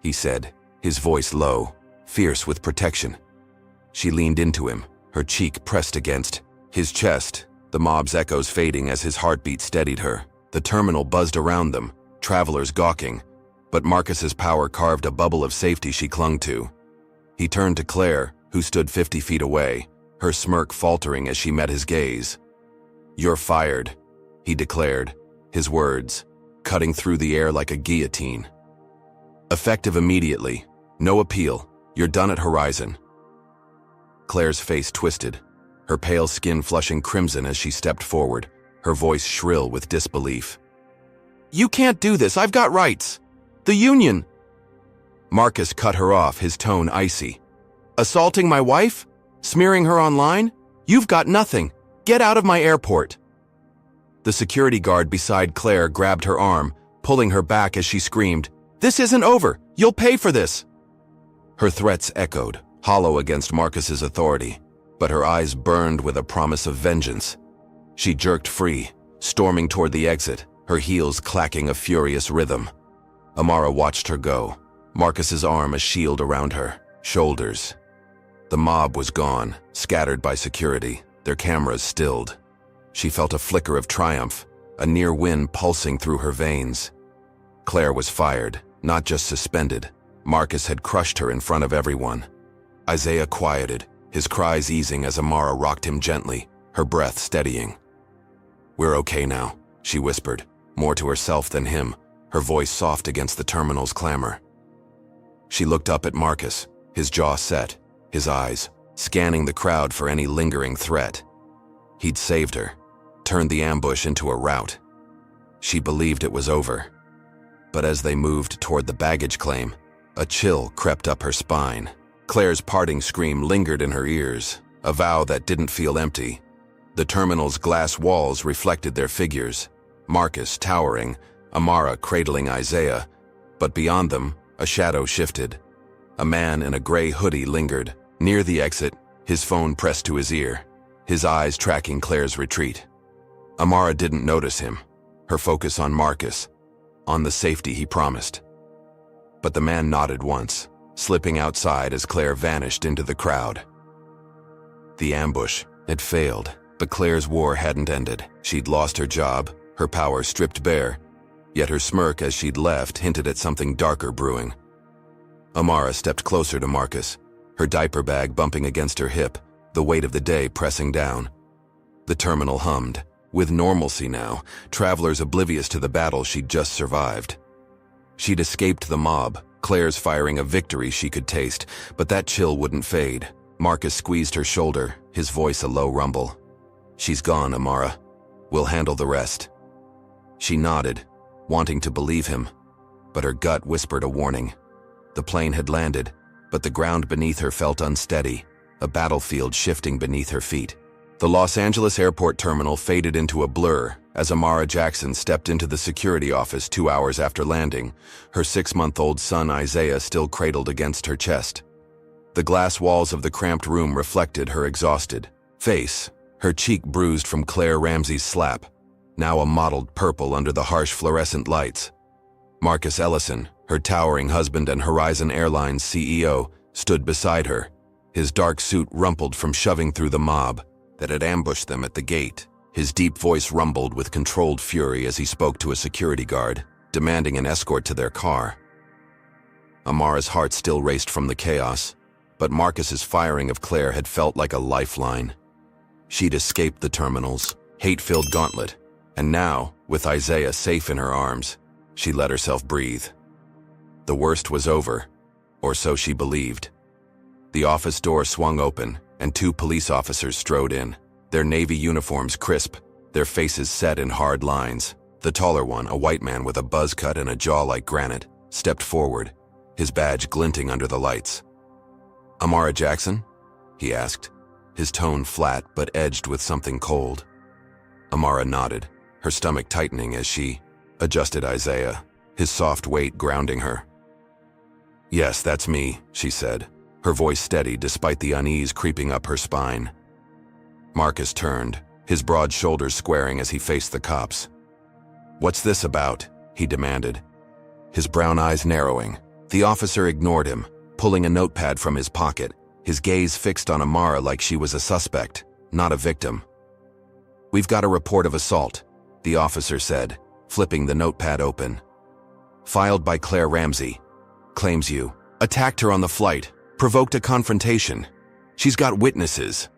he said, his voice low, fierce with protection. She leaned into him, her cheek pressed against his chest, the mob's echoes fading as his heartbeat steadied her. The terminal buzzed around them, travelers gawking, but Marcus's power carved a bubble of safety she clung to. He turned to Claire, who stood 50 feet away, her smirk faltering as she met his gaze. "You're fired," he declared, his words cutting through the air like a guillotine. "Effective immediately. No appeal. You're done at Horizon." Claire's face twisted, her pale skin flushing crimson as she stepped forward, her voice shrill with disbelief. "You can't do this. I've got rights. The union." Marcus cut her off, his tone icy. "Assaulting my wife? Smearing her online? You've got nothing. Get out of my airport." The security guard beside Claire grabbed her arm, pulling her back as she screamed, "This isn't over. You'll pay for this." Her threats echoed, hollow against Marcus's authority, but her eyes burned with a promise of vengeance. She jerked free, storming toward the exit, her heels clacking a furious rhythm. Amara watched her go, Marcus's arm a shield around her shoulders. The mob was gone, scattered by security, their cameras stilled. She felt a flicker of triumph, a near wind pulsing through her veins. Claire was fired, not just suspended. Marcus had crushed her in front of everyone. Isaiah quieted, his cries easing as Amara rocked him gently, her breath steadying. "We're okay now," she whispered, more to herself than him, her voice soft against the terminal's clamor. She looked up at Marcus, his jaw set, his eyes scanning the crowd for any lingering threat. He'd saved her, turned the ambush into a rout. She believed it was over. But as they moved toward the baggage claim, a chill crept up her spine. Claire's parting scream lingered in her ears, a vow that didn't feel empty. The terminal's glass walls reflected their figures, Marcus towering, Amara cradling Isaiah, but beyond them, a shadow shifted. A man in a gray hoodie lingered, near the exit, his phone pressed to his ear, his eyes tracking Claire's retreat. Amara didn't notice him, her focus on Marcus, on the safety he promised. But the man nodded once, slipping outside as Claire vanished into the crowd. The ambush had failed, but Claire's war hadn't ended. She'd lost her job, her power stripped bare, yet her smirk as she'd left hinted at something darker brewing. Amara stepped closer to Marcus, her diaper bag bumping against her hip, the weight of the day pressing down. The terminal hummed, with normalcy now, travelers oblivious to the battle she'd just survived. She'd escaped the mob, Claire's firing a victory she could taste, but that chill wouldn't fade. Marcus squeezed her shoulder, his voice a low rumble. "She's gone, Amara. We'll handle the rest." She nodded, wanting to believe him, but her gut whispered a warning. The plane had landed, but the ground beneath her felt unsteady, a battlefield shifting beneath her feet. The Los Angeles airport terminal faded into a blur as Amara Jackson stepped into the security office 2 hours after landing, her 6-month-old son Isaiah still cradled against her chest. The glass walls of the cramped room reflected her exhausted face, her cheek bruised from Claire Ramsey's slap, now a mottled purple under the harsh fluorescent lights. Marcus Ellison, her towering husband and Horizon Airlines CEO, stood beside her, his dark suit rumpled from shoving through the mob that had ambushed them at the gate. His deep voice rumbled with controlled fury as he spoke to a security guard, demanding an escort to their car. Amara's heart still raced from the chaos, but Marcus's firing of Claire had felt like a lifeline. She'd escaped the terminal's hate-filled gauntlet, and now, with Isaiah safe in her arms, she let herself breathe. The worst was over, or so she believed. The office door swung open, and 2 police officers strode in, their navy uniforms crisp, their faces set in hard lines. The taller one, a white man with a buzz cut and a jaw like granite, stepped forward, his badge glinting under the lights. "Amara Jackson?" he asked, his tone flat but edged with something cold. Amara nodded, her stomach tightening as she adjusted Isaiah, his soft weight grounding her. "Yes, that's me," she said, her voice steady despite the unease creeping up her spine. Marcus turned, his broad shoulders squaring as he faced the cops. "What's this about?" he demanded, his brown eyes narrowing. The officer ignored him, pulling a notepad from his pocket, his gaze fixed on Amara like she was a suspect, not a victim. "We've got a report of assault," the officer said, flipping the notepad open. "Filed by Claire Ramsey. Claims you attacked her on the flight, provoked a confrontation. She's got witnesses."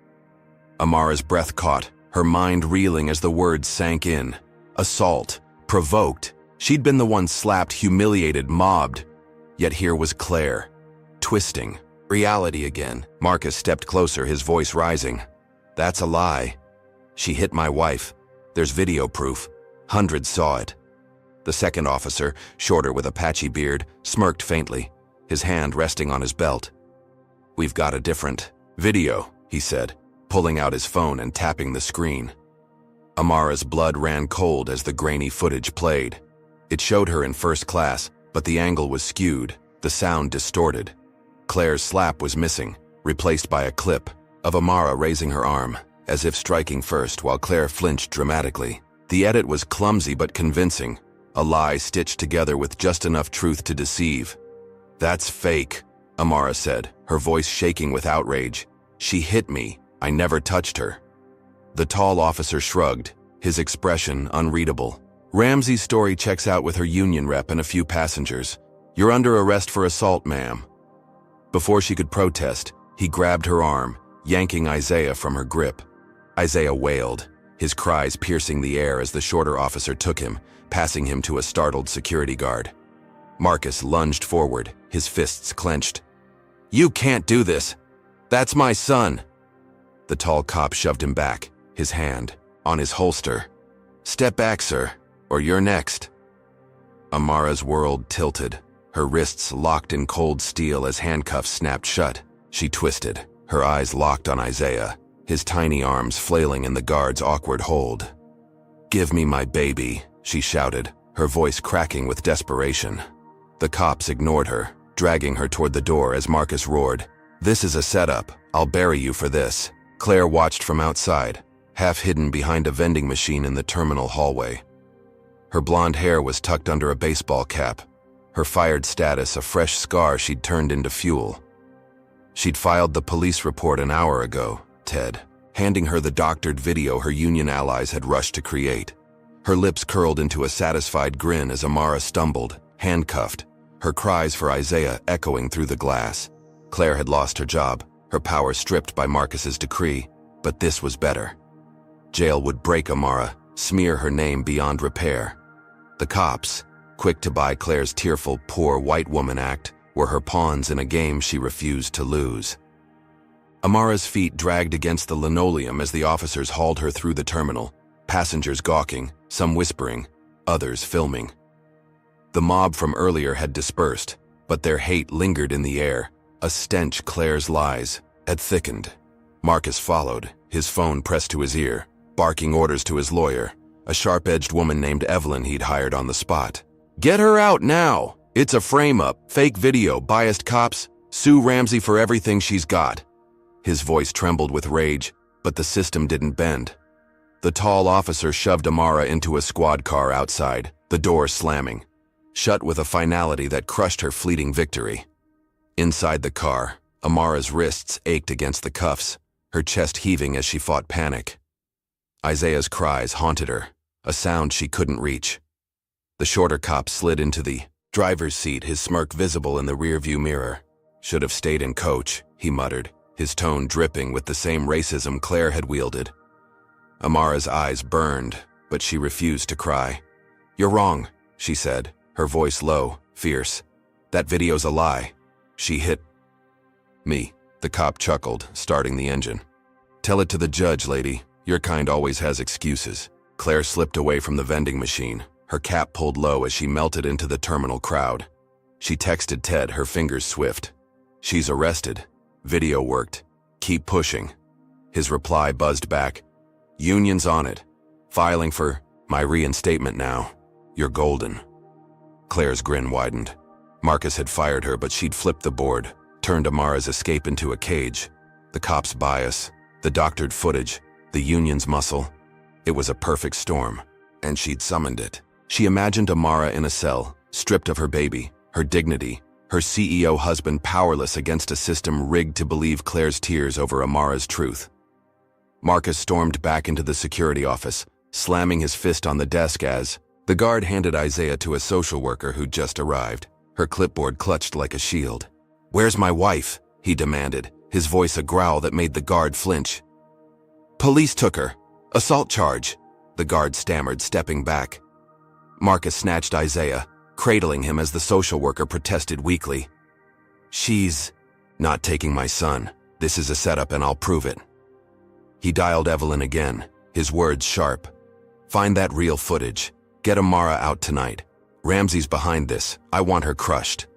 Amara's breath caught, her mind reeling as the words sank in. Assault. Provoked. She'd been the one slapped, humiliated, mobbed. Yet here was Claire, twisting. Reality again. Marcus stepped closer, his voice rising. "That's a lie. She hit my wife. There's video proof. Hundreds saw it." The second officer, shorter with a patchy beard, smirked faintly, his hand resting on his belt. "We've got a different video," he said, pulling out his phone and tapping the screen. Amara's blood ran cold as the grainy footage played. It showed her in first class, but the angle was skewed, the sound distorted. Claire's slap was missing, replaced by a clip of Amara raising her arm, as if striking first while Claire flinched dramatically. The edit was clumsy but convincing, a lie stitched together with just enough truth to deceive. "That's fake," Amara said, her voice shaking with outrage. "She hit me. I never touched her." The tall officer shrugged, his expression unreadable. "Ramsey's story checks out with her union rep and a few passengers. You're under arrest for assault, ma'am." Before she could protest, he grabbed her arm, yanking Isaiah from her grip. Isaiah wailed, his cries piercing the air as the shorter officer took him, passing him to a startled security guard. Marcus lunged forward, his fists clenched. "You can't do this. That's my son." The tall cop shoved him back, his hand on his holster. "Step back, sir, or you're next." Amara's world tilted, her wrists locked in cold steel as handcuffs snapped shut. She twisted, her eyes locked on Isaiah, his tiny arms flailing in the guard's awkward hold. "Give me my baby," she shouted, her voice cracking with desperation. The cops ignored her, dragging her toward the door as Marcus roared, "This is a setup. I'll bury you for this." Claire watched from outside, half hidden behind a vending machine in the terminal hallway. Her blonde hair was tucked under a baseball cap, her fired status a fresh scar she'd turned into fuel. She'd filed the police report an hour ago, Ted, handing her the doctored video her union allies had rushed to create. Her lips curled into a satisfied grin as Amara stumbled, handcuffed, her cries for Isaiah echoing through the glass. Claire had lost her job, her power stripped by Marcus's decree, but this was better. Jail would break Amara, smear her name beyond repair. The cops, quick to buy Claire's tearful, poor white woman act, were her pawns in a game she refused to lose. Amara's feet dragged against the linoleum as the officers hauled her through the terminal, passengers gawking, some whispering, others filming. The mob from earlier had dispersed, but their hate lingered in the air, a stench Claire's lies had thickened. Marcus followed, his phone pressed to his ear, barking orders to his lawyer, a sharp-edged woman named Evelyn he'd hired on the spot. "Get her out now! It's a frame-up, fake video, biased cops, sue Ramsey for everything she's got." His voice trembled with rage, but the system didn't bend. The tall officer shoved Amara into a squad car outside, the door slamming, shut with a finality that crushed her fleeting victory. Inside the car, Amara's wrists ached against the cuffs, her chest heaving as she fought panic. Isaiah's cries haunted her, a sound she couldn't reach. The shorter cop slid into the driver's seat, his smirk visible in the rearview mirror. "Should have stayed in coach," he muttered, his tone dripping with the same racism Claire had wielded. Amara's eyes burned, but she refused to cry. "You're wrong," she said, her voice low, fierce. "That video's a lie. She hit me." The cop chuckled, starting the engine. "Tell it to the judge, lady. Your kind always has excuses." Claire slipped away from the vending machine, her cap pulled low as she melted into the terminal crowd. She texted Ted, her fingers swift. "She's arrested. Video worked. Keep pushing." His reply buzzed back. "Union's on it. Filing for my reinstatement now. You're golden." Claire's grin widened. Marcus had fired her, but she'd flipped the board, turned Amara's escape into a cage. The cop's bias, the doctored footage, the union's muscle. It was a perfect storm, and she'd summoned it. She imagined Amara in a cell, stripped of her baby, her dignity, her CEO husband powerless against a system rigged to believe Claire's tears over Amara's truth. Marcus stormed back into the security office, slamming his fist on the desk as the guard handed Isaiah to a social worker who'd just arrived, her clipboard clutched like a shield. "Where's my wife?" he demanded, his voice a growl that made the guard flinch. "Police took her. Assault charge," the guard stammered, stepping back. Marcus snatched Isaiah, cradling him as the social worker protested weakly. "She's not taking my son. This is a setup and I'll prove it." He dialed Evelyn again, his words sharp. "Find that real footage. Get Amara out tonight. Ramsey's behind this. I want her crushed."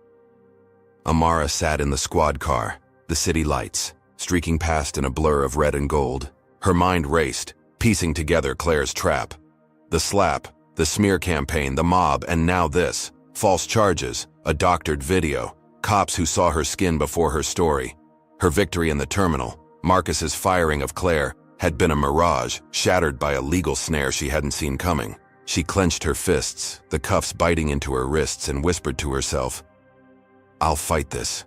Amara sat in the squad car, the city lights, streaking past in a blur of red and gold. Her mind raced, piecing together Claire's trap. The slap, the smear campaign, the mob, and now this. False charges, a doctored video, cops who saw her skin before her story. Her victory in the terminal, Marcus's firing of Claire, had been a mirage, shattered by a legal snare she hadn't seen coming. She clenched her fists, the cuffs biting into her wrists, and whispered to herself, "I'll fight this.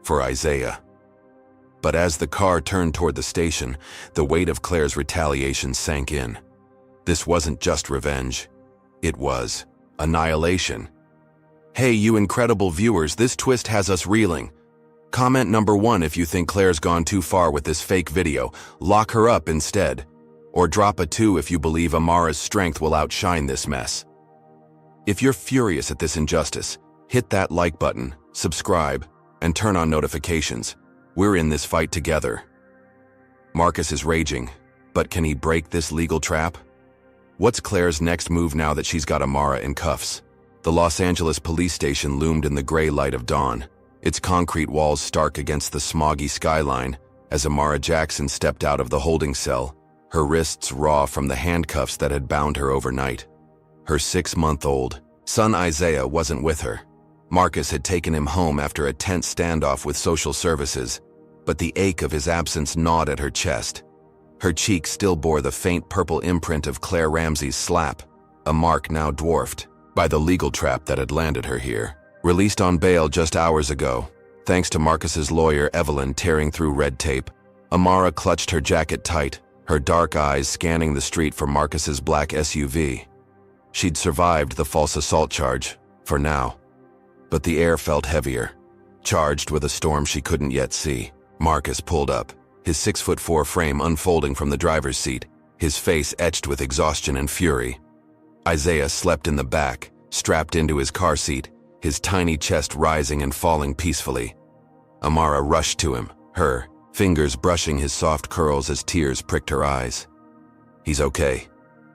For Isaiah." But as the car turned toward the station, the weight of Claire's retaliation sank in. This wasn't just revenge. It was annihilation. "Hey, you incredible viewers, this twist has us reeling. Comment number 1 if you think Claire's gone too far with this fake video. Lock her up instead. Or drop a 2 if you believe Amara's strength will outshine this mess." If you're furious at this injustice, hit that like button, subscribe, and turn on notifications. We're in this fight together. Marcus is raging, but can he break this legal trap? What's Claire's next move now that she's got Amara in cuffs? The Los Angeles police station loomed in the gray light of dawn, its concrete walls stark against the smoggy skyline as Amara Jackson stepped out of the holding cell, her wrists raw from the handcuffs that had bound her overnight. Her 6-month-old son Isaiah wasn't with her. Marcus had taken him home after a tense standoff with social services, but the ache of his absence gnawed at her chest. Her cheek still bore the faint purple imprint of Claire Ramsey's slap, a mark now dwarfed by the legal trap that had landed her here. Released on bail just hours ago, thanks to Marcus's lawyer Evelyn tearing through red tape, Amara clutched her jacket tight, her dark eyes scanning the street for Marcus's black SUV. She'd survived the false assault charge, for now. But the air felt heavier, charged with a storm she couldn't yet see. Marcus pulled up, his 6'4" frame unfolding from the driver's seat, his face etched with exhaustion and fury. Isaiah slept in the back, strapped into his car seat, his tiny chest rising and falling peacefully. Amara rushed to him, her fingers brushing his soft curls as tears pricked her eyes. "He's okay,"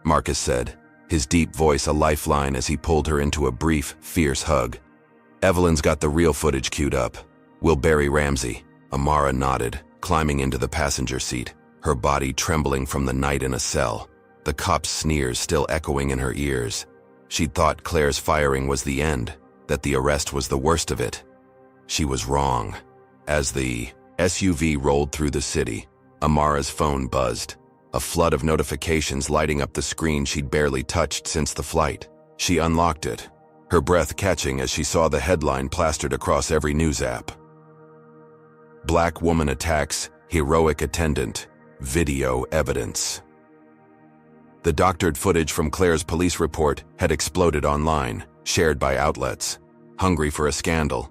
Marcus said, his deep voice a lifeline as he pulled her into a brief, fierce hug. "Evelyn's got the real footage queued up. We'll bury Ramsey." Amara nodded, climbing into the passenger seat, her body trembling from the night in a cell, the cop's sneers still echoing in her ears. She'd thought Claire's firing was the end, that the arrest was the worst of it. She was wrong. As the SUV rolled through the city, Amara's phone buzzed, a flood of notifications lighting up the screen she'd barely touched since the flight. She unlocked it, her breath catching as she saw the headline plastered across every news app. "Black woman attacks heroic attendant. Video evidence." The doctored footage from Claire's police report had exploded online, shared by outlets, hungry for a scandal.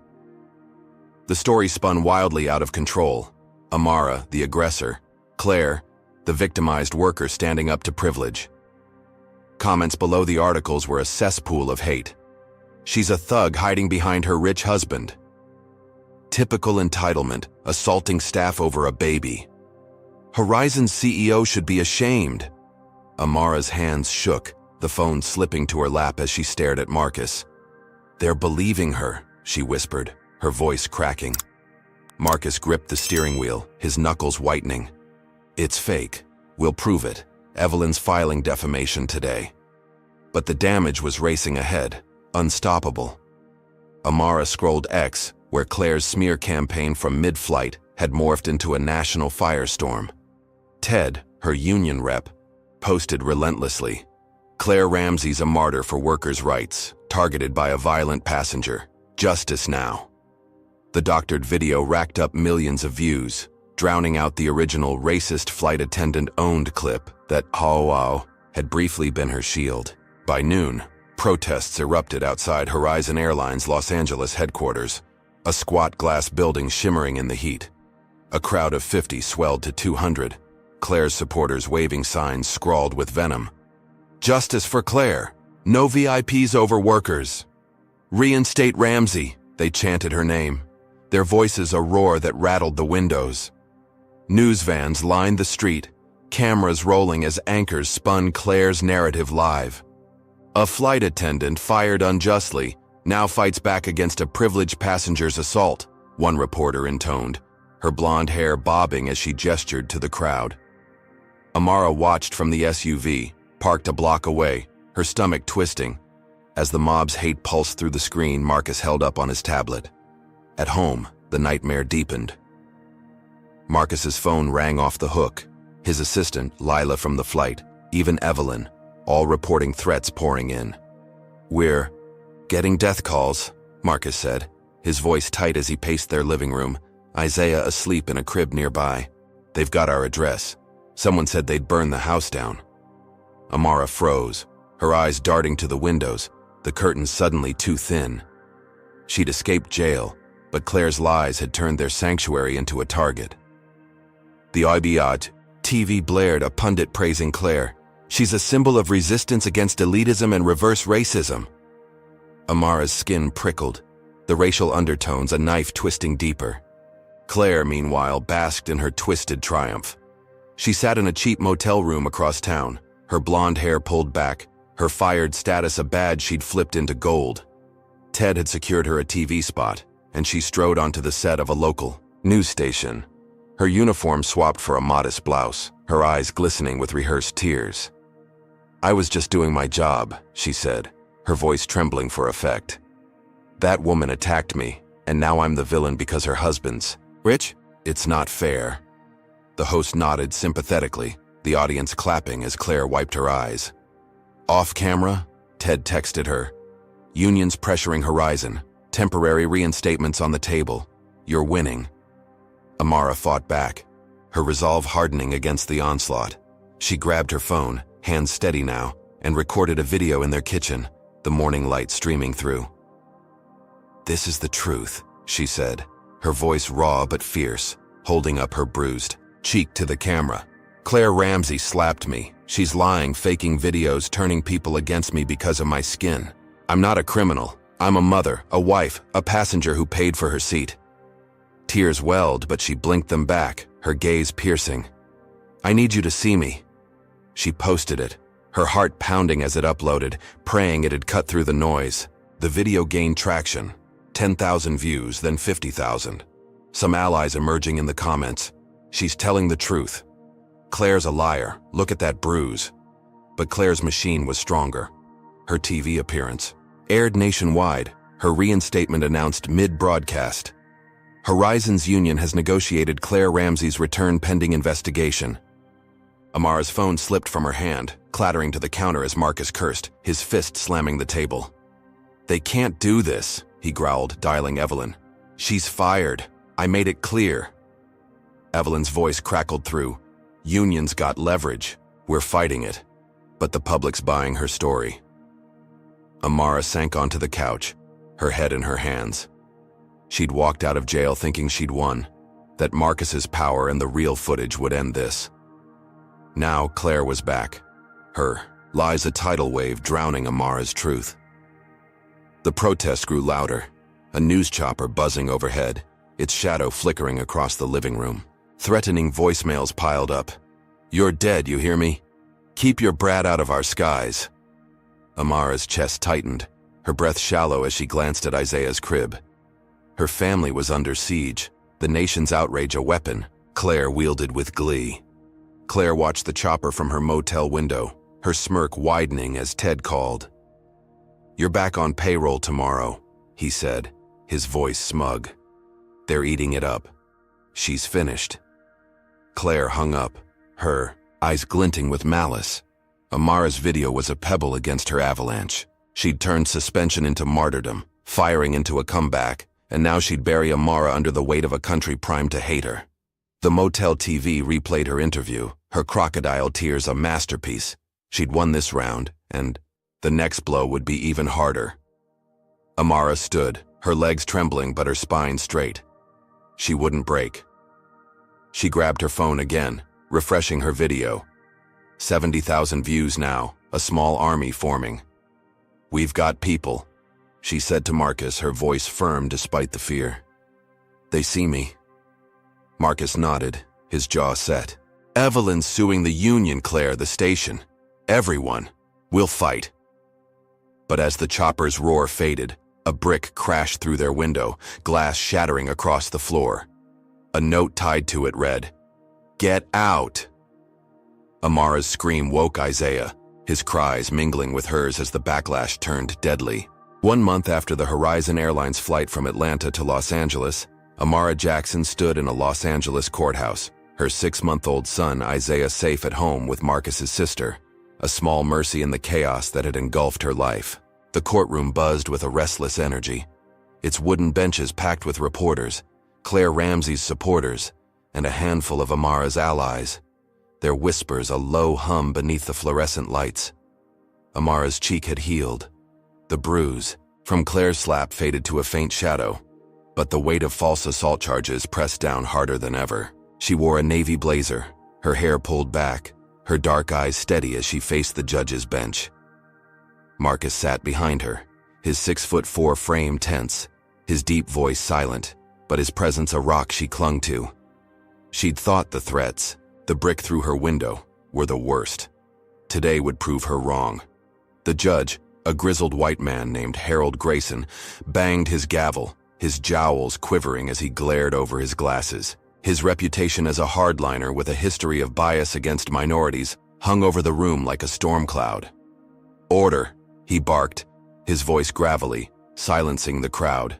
The story spun wildly out of control. Amara, the aggressor. Claire, the victimized worker standing up to privilege. Comments below the articles were a cesspool of hate. She's a thug hiding behind her rich husband. Typical entitlement, assaulting staff over a baby. Horizon's CEO should be ashamed. Amara's hands shook, the phone slipping to her lap as she stared at Marcus. They're believing her, she whispered, her voice cracking. Marcus gripped the steering wheel, his knuckles whitening. It's fake. We'll prove it. Evelyn's filing defamation today. But the damage was racing ahead, unstoppable. Amara scrolled X, where Claire's smear campaign from mid-flight had morphed into a national firestorm. Ted, her union rep, posted relentlessly. Claire Ramsey's a martyr for workers' rights, targeted by a violent passenger. Justice now. The doctored video racked up millions of views, drowning out the original racist flight attendant-owned clip that, had briefly been her shield. By noon, protests erupted outside Horizon Airlines' Los Angeles headquarters, a squat glass building shimmering in the heat. A crowd of 50 swelled to 200, Claire's supporters waving signs scrawled with venom. Justice for Claire. No VIPs over workers. Reinstate Ramsey, they chanted her name, their voices a roar that rattled the windows. News vans lined the street, cameras rolling as anchors spun Claire's narrative live. A flight attendant fired unjustly now fights back against a privileged passenger's assault, one reporter intoned, her blonde hair bobbing as she gestured to the crowd. Amara watched from the SUV, parked a block away, her stomach twisting. As the mob's hate pulsed through the screen Marcus held up on his tablet. At home, the nightmare deepened. Marcus's phone rang off the hook, his assistant, Lila from the flight, even Evelyn, all reporting threats pouring in. We're getting death calls, Marcus said, his voice tight as he paced their living room, Isaiah asleep in a crib nearby. They've got our address. Someone said they'd burn the house down. Amara froze, her eyes darting to the windows, the curtains suddenly too thin. She'd escaped jail, but Claire's lies had turned their sanctuary into a target. The IBAT TV blared, a pundit praising Claire. She's a symbol of resistance against elitism and reverse racism. Amara's skin prickled, the racial undertones a knife twisting deeper. Claire, meanwhile, basked in her twisted triumph. She sat in a cheap motel room across town, her blonde hair pulled back, her fired status a badge she'd flipped into gold. Ted had secured her a TV spot, and she strode onto the set of a local news station. Her uniform swapped for a modest blouse, her eyes glistening with rehearsed tears. I was just doing my job, she said, her voice trembling for effect. That woman attacked me, and now I'm the villain because her husband's rich? It's not fair. The host nodded sympathetically, the audience clapping as Claire wiped her eyes. Off camera, Ted texted her. Unions pressuring Horizon, temporary reinstatements on the table. You're winning. Amara fought back, her resolve hardening against the onslaught. She grabbed her phone, hands steady now, and recorded a video in their kitchen, the morning light streaming through. This is the truth, she said, her voice raw but fierce, holding up her bruised cheek to the camera. Claire Ramsey slapped me. She's lying, faking videos, turning people against me because of my skin. I'm not a criminal. I'm a mother, a wife, a passenger who paid for her seat. Tears welled, but she blinked them back, her gaze piercing. I need you to see me. She posted it, her heart pounding as it uploaded, praying it had cut through the noise. The video gained traction. 10,000 views, then 50,000. Some allies emerging in the comments. She's telling the truth. Claire's a liar. Look at that bruise. But Claire's machine was stronger. Her TV appearance aired nationwide, her reinstatement announced mid-broadcast. Horizon's union has negotiated Claire Ramsey's return pending investigation. Amara's phone slipped from her hand, clattering to the counter as Marcus cursed, his fist slamming the table. They can't do this, he growled, dialing Evelyn. She's fired. I made it clear. Evelyn's voice crackled through. Unions got leverage. We're fighting it. But the public's buying her story. Amara sank onto the couch, her head in her hands. She'd walked out of jail thinking she'd won, that Marcus's power and the real footage would end this. Now Claire was back. Her lies a tidal wave drowning Amara's truth. The protest grew louder, a news chopper buzzing overhead, its shadow flickering across the living room. Threatening voicemails piled up. "You're dead, you hear me? Keep your brat out of our skies." Amara's chest tightened, her breath shallow as she glanced at Isaiah's crib. Her family was under siege, the nation's outrage a weapon, Claire wielded with glee. Claire watched the chopper from her motel window, her smirk widening as Ted called. "You're back on payroll tomorrow," he said, his voice smug. "They're eating it up. She's finished." Claire hung up, her eyes glinting with malice. Amara's video was a pebble against her avalanche. She'd turned suspension into martyrdom, firing into a comeback, and now she'd bury Amara under the weight of a country primed to hate her. The motel TV replayed her interview, her crocodile tears a masterpiece. She'd won this round, and the next blow would be even harder. Amara stood, her legs trembling but her spine straight. She wouldn't break. She grabbed her phone again, refreshing her video. 70,000 views now, a small army forming. "We've got people," she said to Marcus, her voice firm despite the fear. "They see me." Marcus nodded, his jaw set. "Evelyn's suing the union, Claire, the station. Everyone. We'll fight." But as the chopper's roar faded, a brick crashed through their window, glass shattering across the floor. A note tied to it read, "Get out." Amara's scream woke Isaiah, his cries mingling with hers as the backlash turned deadly. 1 month after the Horizon Airlines flight from Atlanta to Los Angeles, Amara Jackson stood in a Los Angeles courthouse, her 6-month-old son Isaiah safe at home with Marcus's sister, a small mercy in the chaos that had engulfed her life. The courtroom buzzed with a restless energy, its wooden benches packed with reporters, Claire Ramsey's supporters, and a handful of Amara's allies, their whispers a low hum beneath the fluorescent lights. Amara's cheek had healed. The bruise from Claire's slap faded to a faint shadow, but the weight of false assault charges pressed down harder than ever. She wore a navy blazer, her hair pulled back, her dark eyes steady as she faced the judge's bench. Marcus sat behind her, his 6'4" frame tense, his deep voice silent, but his presence a rock she clung to. She'd thought the threats, the brick through her window, were the worst. Today would prove her wrong. The judge, a grizzled white man named Harold Grayson, banged his gavel, his jowls quivering as he glared over his glasses. His reputation as a hardliner with a history of bias against minorities hung over the room like a storm cloud. "Order," he barked, his voice gravelly, silencing the crowd.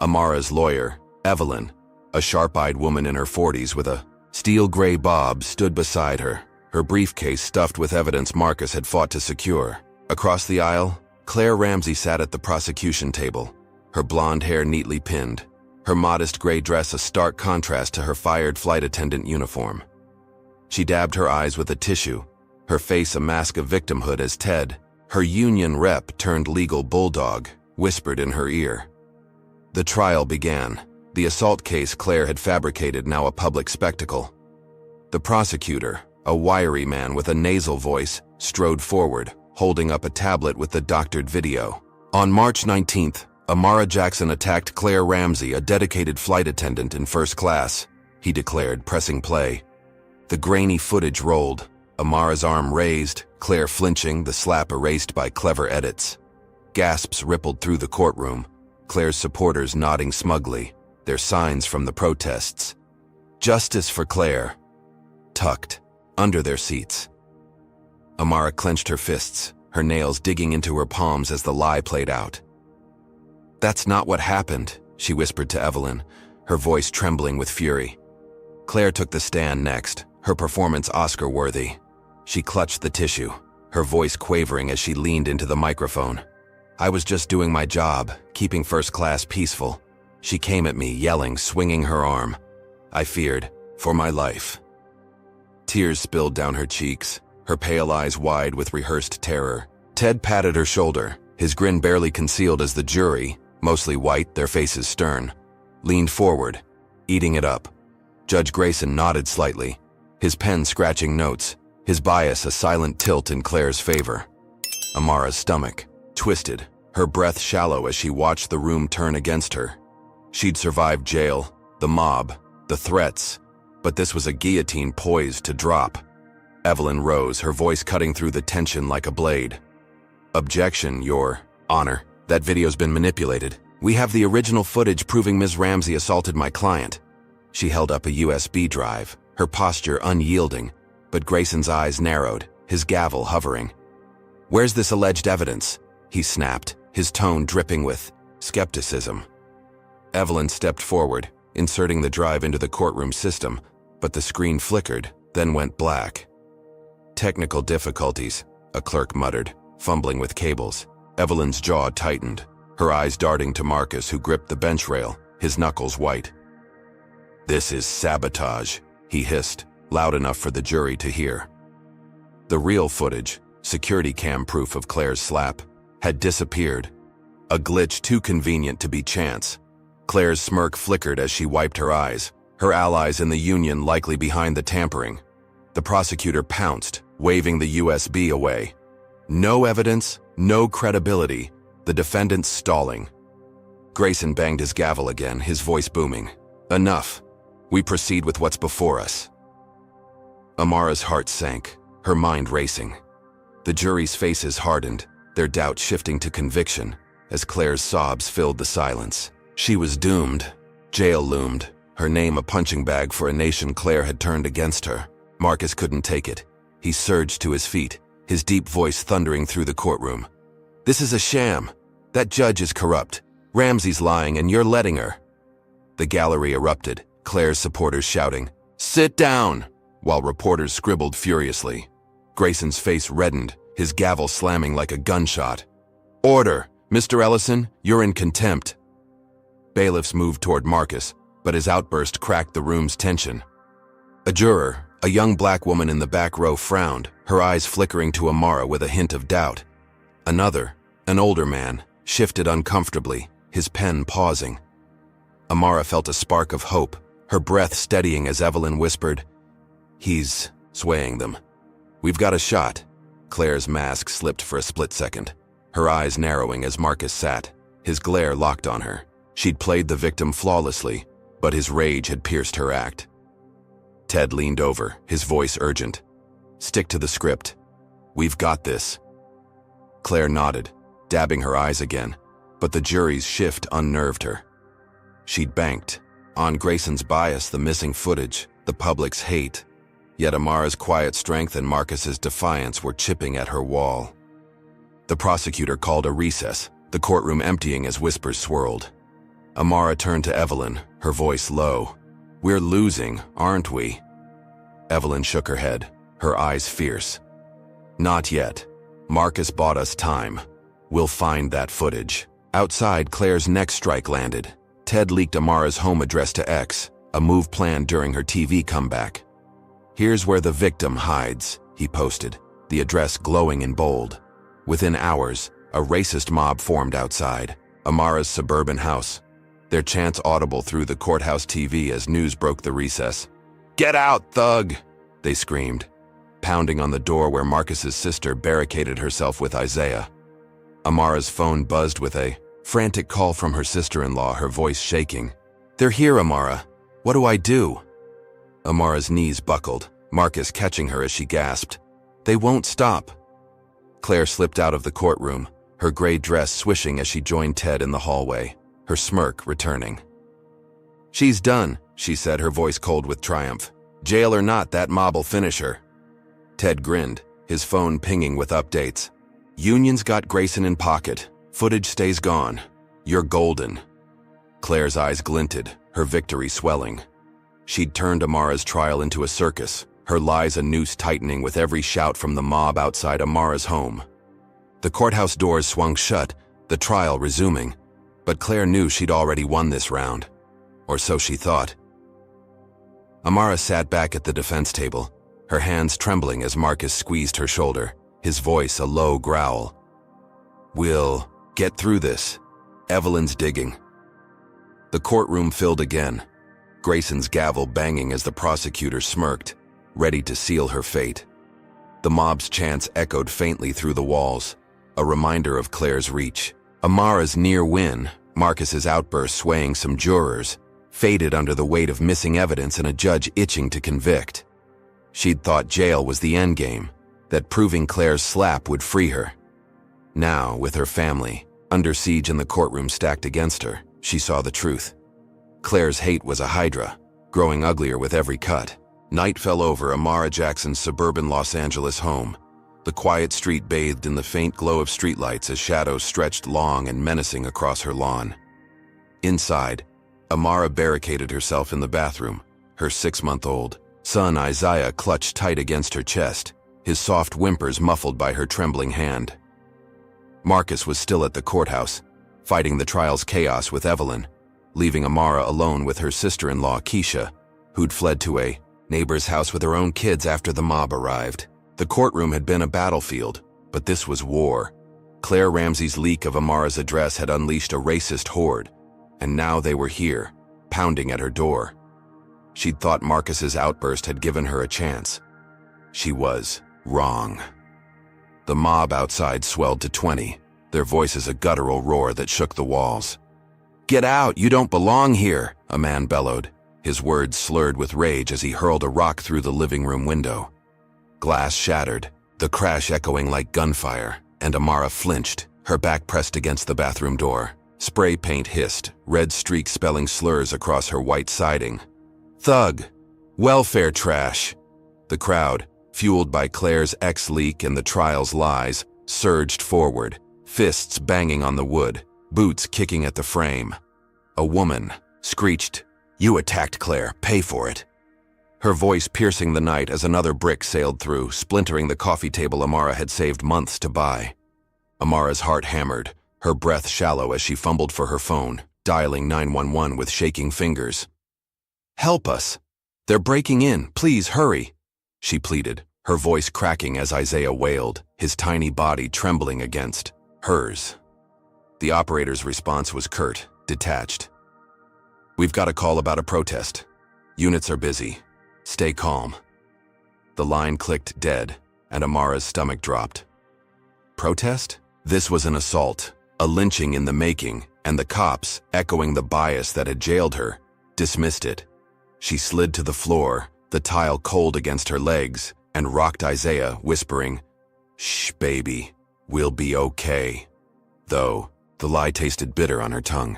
Amara's lawyer, Evelyn, a sharp-eyed woman in her 40s with a steel-gray bob, stood beside her, her briefcase stuffed with evidence Marcus had fought to secure. Across the aisle, Claire Ramsey sat at the prosecution table, her blonde hair neatly pinned, her modest gray dress a stark contrast to her fired flight attendant uniform. She dabbed her eyes with a tissue, her face a mask of victimhood as Ted, her union rep turned legal bulldog, whispered in her ear. The trial began, the assault case Claire had fabricated now a public spectacle. The prosecutor, a wiry man with a nasal voice, strode forward, holding up a tablet with the doctored video. On March 19th, Amara Jackson attacked Claire Ramsey, a dedicated flight attendant in first class, he declared, pressing play. The grainy footage rolled, Amara's arm raised, Claire flinching, the slap erased by clever edits. Gasps rippled through the courtroom, Claire's supporters nodding smugly, their signs from the protests. "Justice for Claire," tucked under their seats. Amara clenched her fists, her nails digging into her palms as the lie played out. "That's not what happened," she whispered to Evelyn, her voice trembling with fury. Claire took the stand next, her performance Oscar-worthy. She clutched the tissue, her voice quavering as she leaned into the microphone. "I was just doing my job, keeping first class peaceful." She came at me, yelling, swinging her arm. I feared for my life. Tears spilled down her cheeks, her pale eyes wide with rehearsed terror. Ted patted her shoulder, his grin barely concealed as the jury, mostly white, their faces stern, leaned forward, eating it up. Judge Grayson nodded slightly, his pen scratching notes, his bias a silent tilt in Claire's favor. Amara's stomach twisted, her breath shallow as she watched the room turn against her. She'd survived jail, the mob, the threats, but this was a guillotine poised to drop. Evelyn rose, her voice cutting through the tension like a blade. "Objection, Your Honor. That video's been manipulated. We have the original footage proving Ms. Ramsey assaulted my client." She held up a USB drive, her posture unyielding, but Grayson's eyes narrowed, his gavel hovering. "Where's this alleged evidence?" he snapped, his tone dripping with skepticism. Evelyn stepped forward, inserting the drive into the courtroom system, but the screen flickered, then went black. "Technical difficulties," a clerk muttered, fumbling with cables. Evelyn's jaw tightened, her eyes darting to Marcus, who gripped the bench rail, his knuckles white. "This is sabotage," he hissed, loud enough for the jury to hear. The real footage, security cam proof of Claire's slap, had disappeared. A glitch too convenient to be chance. Claire's smirk flickered as she wiped her eyes, her allies in the union likely behind the tampering. The prosecutor pounced, waving the USB away. No evidence, no credibility, the defendant stalling. Grayson banged his gavel again, his voice booming. "Enough. We proceed with what's before us." Amara's heart sank, her mind racing. The jury's faces hardened, their doubt shifting to conviction, as Claire's sobs filled the silence. She was doomed. Jail loomed, her name a punching bag for a nation Claire had turned against her. Marcus couldn't take it. He surged to his feet, his deep voice thundering through the courtroom. "This is a sham. That judge is corrupt. Ramsey's lying and you're letting her." The gallery erupted, Claire's supporters shouting, "Sit down!" while reporters scribbled furiously. Grayson's face reddened, his gavel slamming like a gunshot. "Order! Mr. Ellison, you're in contempt." Bailiffs moved toward Marcus, but his outburst cracked the room's tension. A juror, a young black woman in the back row, frowned, her eyes flickering to Amara with a hint of doubt. Another, an older man, shifted uncomfortably, his pen pausing. Amara felt a spark of hope, her breath steadying as Evelyn whispered, "He's swaying them. We've got a shot." Claire's mask slipped for a split second, her eyes narrowing as Marcus sat, his glare locked on her. She'd played the victim flawlessly, but his rage had pierced her act. Ted leaned over, his voice urgent. "Stick to the script. We've got this." Claire nodded, dabbing her eyes again, but the jury's shift unnerved her. She'd banked on Grayson's bias, the missing footage, the public's hate. Yet Amara's quiet strength and Marcus's defiance were chipping at her wall. The prosecutor called a recess, the courtroom emptying as whispers swirled. Amara turned to Evelyn, her voice low. "We're losing, aren't we?" Evelyn shook her head, her eyes fierce. "Not yet. Marcus bought us time. We'll find that footage." Outside, Claire's next strike landed. Ted leaked Amara's home address to X, a move planned during her TV comeback. "Here's where the victim hides," he posted, the address glowing in bold. Within hours, a racist mob formed outside Amara's suburban house, their chants audible through the courthouse TV as news broke the recess. "Get out, thug!" they screamed, pounding on the door where Marcus's sister barricaded herself with Isaiah. Amara's phone buzzed with a frantic call from her sister-in-law, her voice shaking. "They're here, Amara. What do I do?" Amara's knees buckled, Marcus catching her as she gasped. "They won't stop." Claire slipped out of the courtroom, her gray dress swishing as she joined Ted in the hallway, her smirk returning. "She's done," she said, her voice cold with triumph. "Jail or not, that mob'll finish her." Ted grinned, his phone pinging with updates. "Union's got Grayson in pocket. Footage stays gone. You're golden." Claire's eyes glinted, her victory swelling. She'd turned Amara's trial into a circus, her lies a noose tightening with every shout from the mob outside Amara's home. The courthouse doors swung shut, the trial resuming, but Claire knew she'd already won this round. Or so she thought. Amara sat back at the defense table, her hands trembling as Marcus squeezed her shoulder, his voice a low growl. "We'll get through this." Evelyn's digging. The courtroom filled again, Grayson's gavel banging as the prosecutor smirked, ready to seal her fate. The mob's chants echoed faintly through the walls, a reminder of Claire's reach. Amara's near win, Marcus's outburst swaying some jurors, faded under the weight of missing evidence and a judge itching to convict. She'd thought jail was the endgame, that proving Claire's slap would free her. Now, with her family, under siege and the courtroom stacked against her, she saw the truth. Claire's hate was a hydra, growing uglier with every cut. Night fell over Amara Jackson's suburban Los Angeles home. The quiet street bathed in the faint glow of streetlights as shadows stretched long and menacing across her lawn. Inside, Amara barricaded herself in the bathroom, her 6-month-old son Isaiah clutched tight against her chest, his soft whimpers muffled by her trembling hand. Marcus was still at the courthouse, fighting the trial's chaos with Evelyn, leaving Amara alone with her sister-in-law Keisha, who'd fled to a neighbor's house with her own kids after the mob arrived. The courtroom had been a battlefield, but this was war. Claire Ramsey's leak of Amara's address had unleashed a racist horde, and now they were here, pounding at her door. She'd thought Marcus's outburst had given her a chance. She was wrong. The mob outside swelled to 20, their voices a guttural roar that shook the walls. "Get out, you don't belong here," a man bellowed, his words slurred with rage as he hurled a rock through the living room window. Glass shattered, the crash echoing like gunfire, and Amara flinched, her back pressed against the bathroom door. Spray paint hissed, red streaks spelling slurs across her white siding. "Thug! Welfare trash!" The crowd, fueled by Claire's ex-leak and the trial's lies, surged forward, fists banging on the wood, boots kicking at the frame. A woman screeched, "You attacked Claire, pay for it." Her voice piercing the night as another brick sailed through, splintering the coffee table Amara had saved months to buy. Amara's heart hammered, her breath shallow as she fumbled for her phone, dialing 911 with shaking fingers. "Help us! They're breaking in, please hurry!" she pleaded, her voice cracking as Isaiah wailed, his tiny body trembling against hers. The operator's response was curt, detached. "We've got a call about a protest. Units are busy. Stay calm." The line clicked dead, and Amara's stomach dropped. Protest? This was an assault, a lynching in the making, and the cops, echoing the bias that had jailed her, dismissed it. She slid to the floor, the tile cold against her legs, and rocked Isaiah, whispering, "Shh, baby, we'll be okay." Though, the lie tasted bitter on her tongue.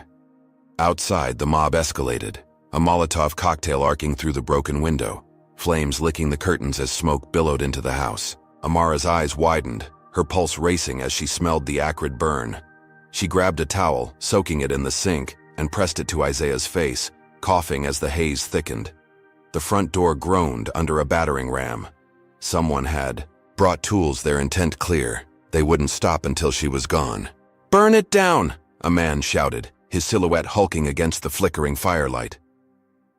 Outside, the mob escalated, a Molotov cocktail arcing through the broken window, flames licking the curtains as smoke billowed into the house. Amara's eyes widened, her pulse racing as she smelled the acrid burn. She grabbed a towel, soaking it in the sink, and pressed it to Isaiah's face, coughing as the haze thickened. The front door groaned under a battering ram. Someone had brought tools, their intent clear. They wouldn't stop until she was gone. "Burn it down!" a man shouted, his silhouette hulking against the flickering firelight.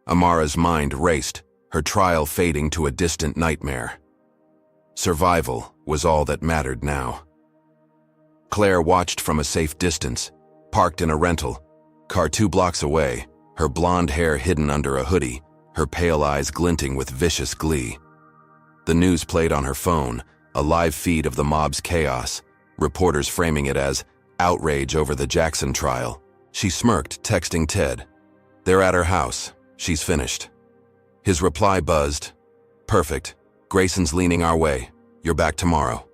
Amara's mind raced, her trial fading to a distant nightmare. Survival was all that mattered now. Claire watched from a safe distance, parked in a rental car 2 blocks away, her blonde hair hidden under a hoodie, her pale eyes glinting with vicious glee. The news played on her phone, a live feed of the mob's chaos, reporters framing it as outrage over the Jackson trial. She smirked, texting Ted, "They're at her house. She's finished." His reply buzzed, "Perfect. Grayson's leaning our way. You're back tomorrow."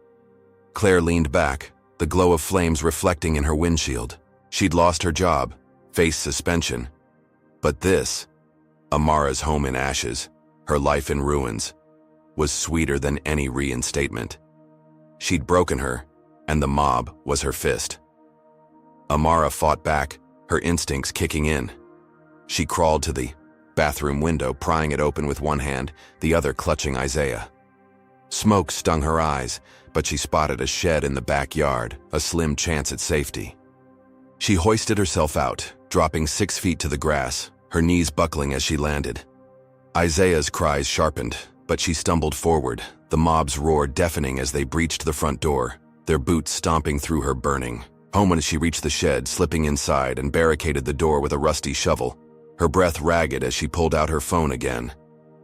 Claire leaned back, the glow of flames reflecting in her windshield. She'd lost her job, faced suspension. But this, Amara's home in ashes, her life in ruins, was sweeter than any reinstatement. She'd broken her, and the mob was her fist. Amara fought back, her instincts kicking in. She crawled to the bathroom window, prying it open with one hand, the other clutching Isaiah. Smoke stung her eyes, but she spotted a shed in the backyard, a slim chance at safety. She hoisted herself out, dropping 6 feet to the grass, her knees buckling as she landed. Isaiah's cries sharpened, but she stumbled forward, the mob's roar deafening as they breached the front door, their boots stomping through her burning. Home when she reached the shed, slipping inside and barricaded the door with a rusty shovel, her breath ragged as she pulled out her phone again.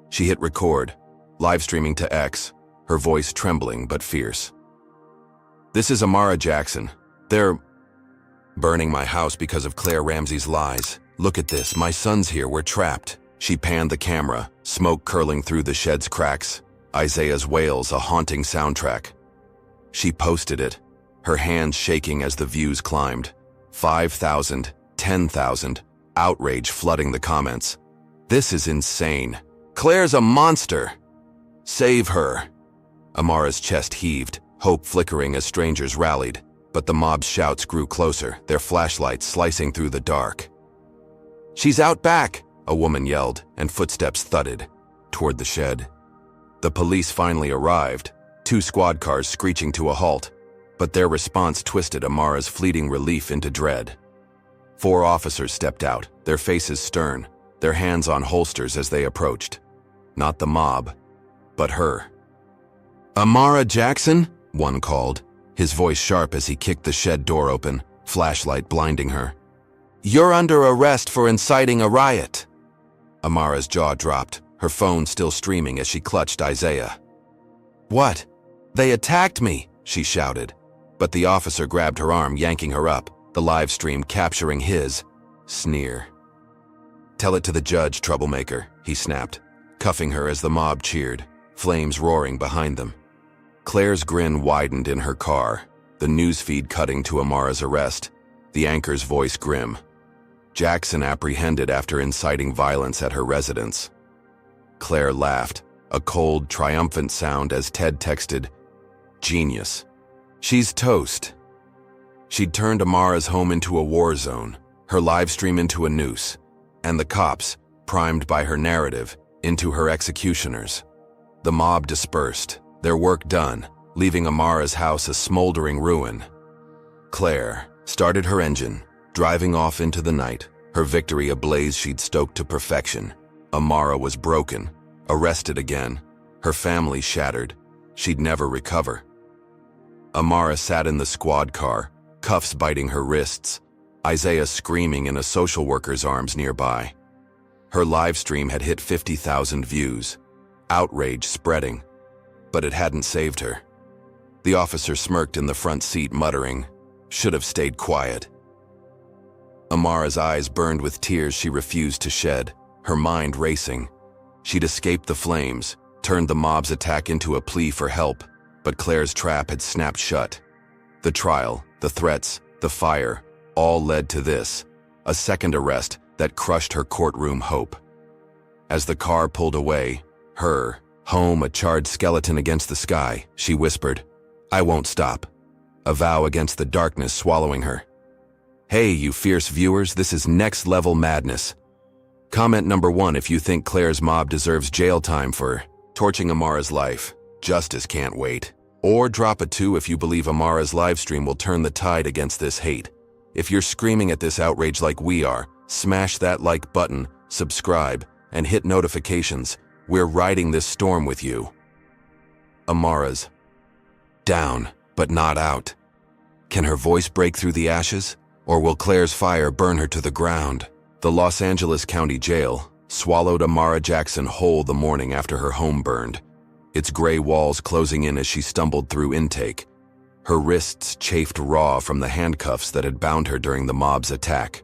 She hit record, live streaming to X, her voice trembling but fierce. "This is Amara Jackson. They're burning my house because of Claire Ramsey's lies. Look at this, my son's here, we're trapped." She panned the camera, smoke curling through the shed's cracks, Isaiah's wails a haunting soundtrack. She posted it, her hands shaking as the views climbed. 5,000, 10,000, outrage flooding the comments. "This is insane. Claire's a monster. Save her." Amara's chest heaved, hope flickering as strangers rallied, but the mob's shouts grew closer, their flashlights slicing through the dark. "She's out back," a woman yelled, and footsteps thudded toward the shed. The police finally arrived, 2 squad cars screeching to a halt, but their response twisted Amara's fleeting relief into dread. 4 officers stepped out, their faces stern, their hands on holsters as they approached. Not the mob, but her. "Amara Jackson?" one called, his voice sharp as he kicked the shed door open, flashlight blinding her. "You're under arrest for inciting a riot." Amara's jaw dropped, her phone still streaming as she clutched Isaiah. "What? They attacked me," she shouted, but the officer grabbed her arm, yanking her up, the live stream capturing his sneer. "Tell it to the judge, troublemaker," he snapped, cuffing her as the mob cheered, flames roaring behind them. Claire's grin widened in her car, the newsfeed cutting to Amara's arrest, the anchor's voice grim. Jackson apprehended after inciting violence at her residence. Claire laughed, a cold, triumphant sound as Ted texted, "Genius. She's toast." She'd turned Amara's home into a war zone, her livestream into a noose, and the cops, primed by her narrative, into her executioners. The mob dispersed, their work done, leaving Amara's house a smoldering ruin. Claire started her engine, driving off into the night, her victory a blaze she'd stoked to perfection. Amara was broken, arrested again, her family shattered. She'd never recover. Amara sat in the squad car, cuffs biting her wrists, Isaiah screaming in a social worker's arms nearby. Her live stream had hit 50,000 views, outrage spreading, but it hadn't saved her. The officer smirked in the front seat, muttering, "Should have stayed quiet." Amara's eyes burned with tears she refused to shed, her mind racing. She'd escaped the flames, turned the mob's attack into a plea for help, but Claire's trap had snapped shut. The trial, the threats, the fire, all led to this, a second arrest that crushed her courtroom hope. As the car pulled away, her home a charred skeleton against the sky, she whispered, "I won't stop," a vow against the darkness swallowing her. Hey, you fierce viewers, this is next level madness. Comment number 1 if you think Claire's mob deserves jail time for torching Amara's life. Justice can't wait. Or drop a 2 if you believe Amara's livestream will turn the tide against this hate. If you're screaming at this outrage like we are, smash that like button, subscribe, and hit notifications. We're riding this storm with you. Amara's down, but not out. Can her voice break through the ashes? Or will Claire's fire burn her to the ground? The Los Angeles County Jail swallowed Amara Jackson whole the morning after her home burned, its gray walls closing in as she stumbled through intake. Her wrists chafed raw from the handcuffs that had bound her during the mob's attack.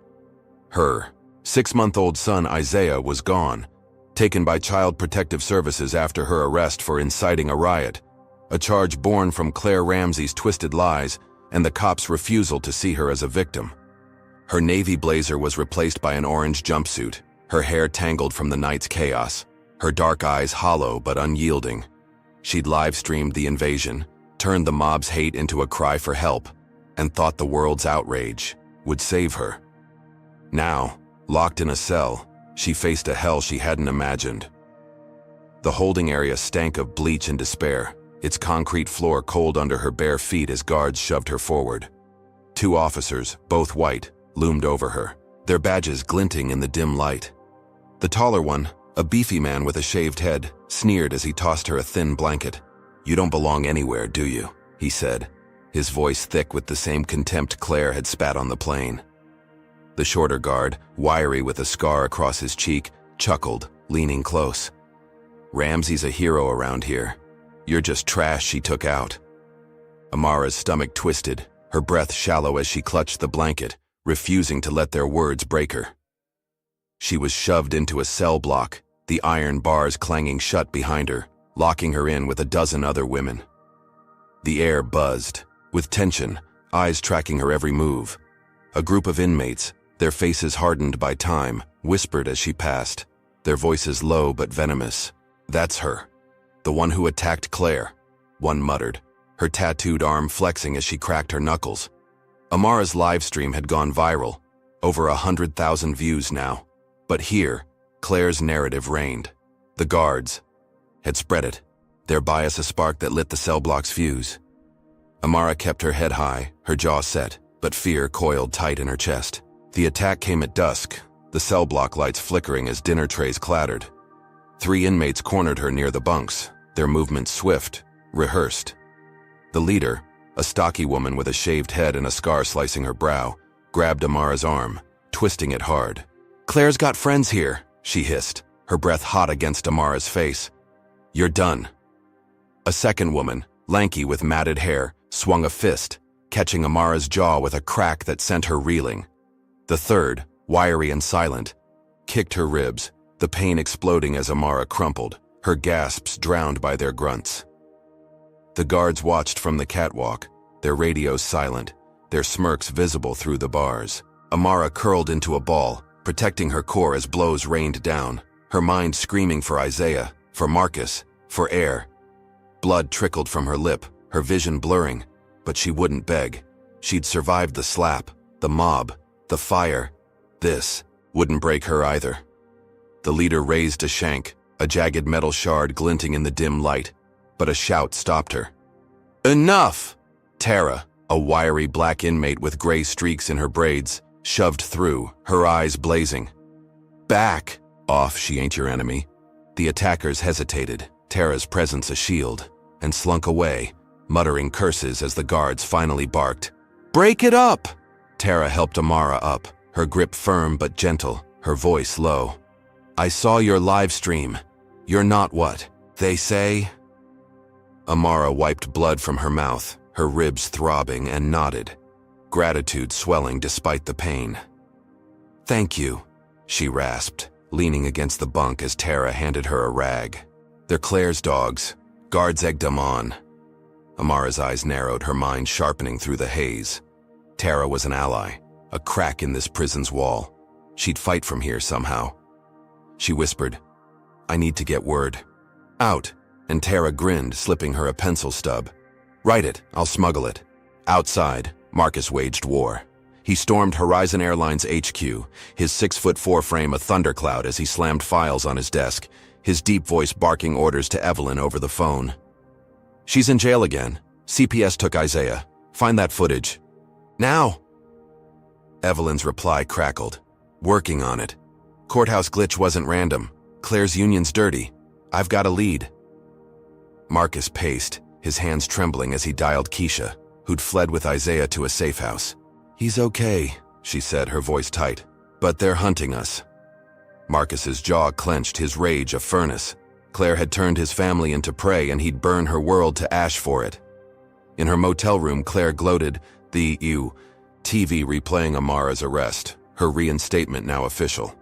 Her 6-month-old son Isaiah was gone, taken by Child Protective Services after her arrest for inciting a riot, a charge born from Claire Ramsey's twisted lies and the cops' refusal to see her as a victim. Her navy blazer was replaced by an orange jumpsuit, her hair tangled from the night's chaos, her dark eyes hollow but unyielding. She'd live-streamed the invasion, turned the mob's hate into a cry for help, and thought the world's outrage would save her. Now, locked in a cell, she faced a hell she hadn't imagined. The holding area stank of bleach and despair, its concrete floor cold under her bare feet as guards shoved her forward. 2 officers, both white, loomed over her, their badges glinting in the dim light. The taller one, a beefy man with a shaved head, sneered as he tossed her a thin blanket. "You don't belong anywhere, do you?" he said, his voice thick with the same contempt Claire had spat on the plane. The shorter guard, wiry with a scar across his cheek, chuckled, leaning close. "Ramsey's a hero around here. You're just trash she took out. Amara's stomach twisted, her breath shallow as she clutched the blanket, refusing to let their words break her. She was shoved into a cell block, the iron bars clanging shut behind her, locking her in with a dozen other women. The air buzzed, with tension, eyes tracking her every move. A group of inmates, their faces hardened by time, whispered as she passed, their voices low but venomous. "That's her. The one who attacked Claire," one muttered, her tattooed arm flexing as she cracked her knuckles. Amara's livestream had gone viral, over 100,000 views now. But here, Claire's narrative reigned. The guards had spread it, their bias a spark that lit the cell block's fuse. Amara kept her head high, her jaw set, but fear coiled tight in her chest. The attack came at dusk, the cell block lights flickering as dinner trays clattered. 3 inmates cornered her near the bunks, their movements swift, rehearsed. The leader, a stocky woman with a shaved head and a scar slicing her brow, grabbed Amara's arm, twisting it hard. "Claire's got friends here," she hissed, her breath hot against Amara's face. "You're done." A second woman, lanky with matted hair, swung a fist, catching Amara's jaw with a crack that sent her reeling. The third, wiry and silent, kicked her ribs, the pain exploding as Amara crumpled, her gasps drowned by their grunts. The guards watched from the catwalk, their radios silent, their smirks visible through the bars. Amara curled into a ball, protecting her core as blows rained down, her mind screaming for Isaiah, for Marcus, for air. Blood trickled from her lip, her vision blurring, but she wouldn't beg. She'd survived the slap, the mob, the fire. This wouldn't break her either. The leader raised a shank, a jagged metal shard glinting in the dim light, but a shout stopped her. "Enough!" Tara, a wiry black inmate with gray streaks in her braids, shoved through, her eyes blazing. "Back off, she ain't your enemy." The attackers hesitated, Tara's presence a shield, and slunk away, muttering curses as the guards finally barked. "Break it up!" Tara helped Amara up, her grip firm but gentle, her voice low. "I saw your live stream. You're not what they say." Amara wiped blood from her mouth, her ribs throbbing, and nodded, gratitude swelling despite the pain. "Thank you," she rasped, leaning against the bunk as Tara handed her a rag. "They're Claire's dogs. Guards egged them on." Amara's eyes narrowed, her mind sharpening through the haze. Tara was an ally, a crack in this prison's wall. She'd fight from here somehow. She whispered, "I need to get word." "Out," and Tara grinned, slipping her a pencil stub. "Write it, I'll smuggle it." Outside, Marcus waged war. He stormed Horizon Airlines HQ, his 6'4" frame a thundercloud as he slammed files on his desk, his deep voice barking orders to Evelyn over the phone. "She's in jail again. CPS took Isaiah. Find that footage. Now!" Evelyn's reply crackled. "Working on it. Courthouse glitch wasn't random. Claire's union's dirty. I've got a lead." Marcus paced, his hands trembling as he dialed Keisha, who'd fled with Isaiah to a safe house. "He's okay," she said, her voice tight, "but they're hunting us." Marcus's jaw clenched, his rage a furnace. Claire had turned his family into prey and he'd burn her world to ash for it. In her motel room, Claire gloated, the TV replaying Amara's arrest, her reinstatement now official.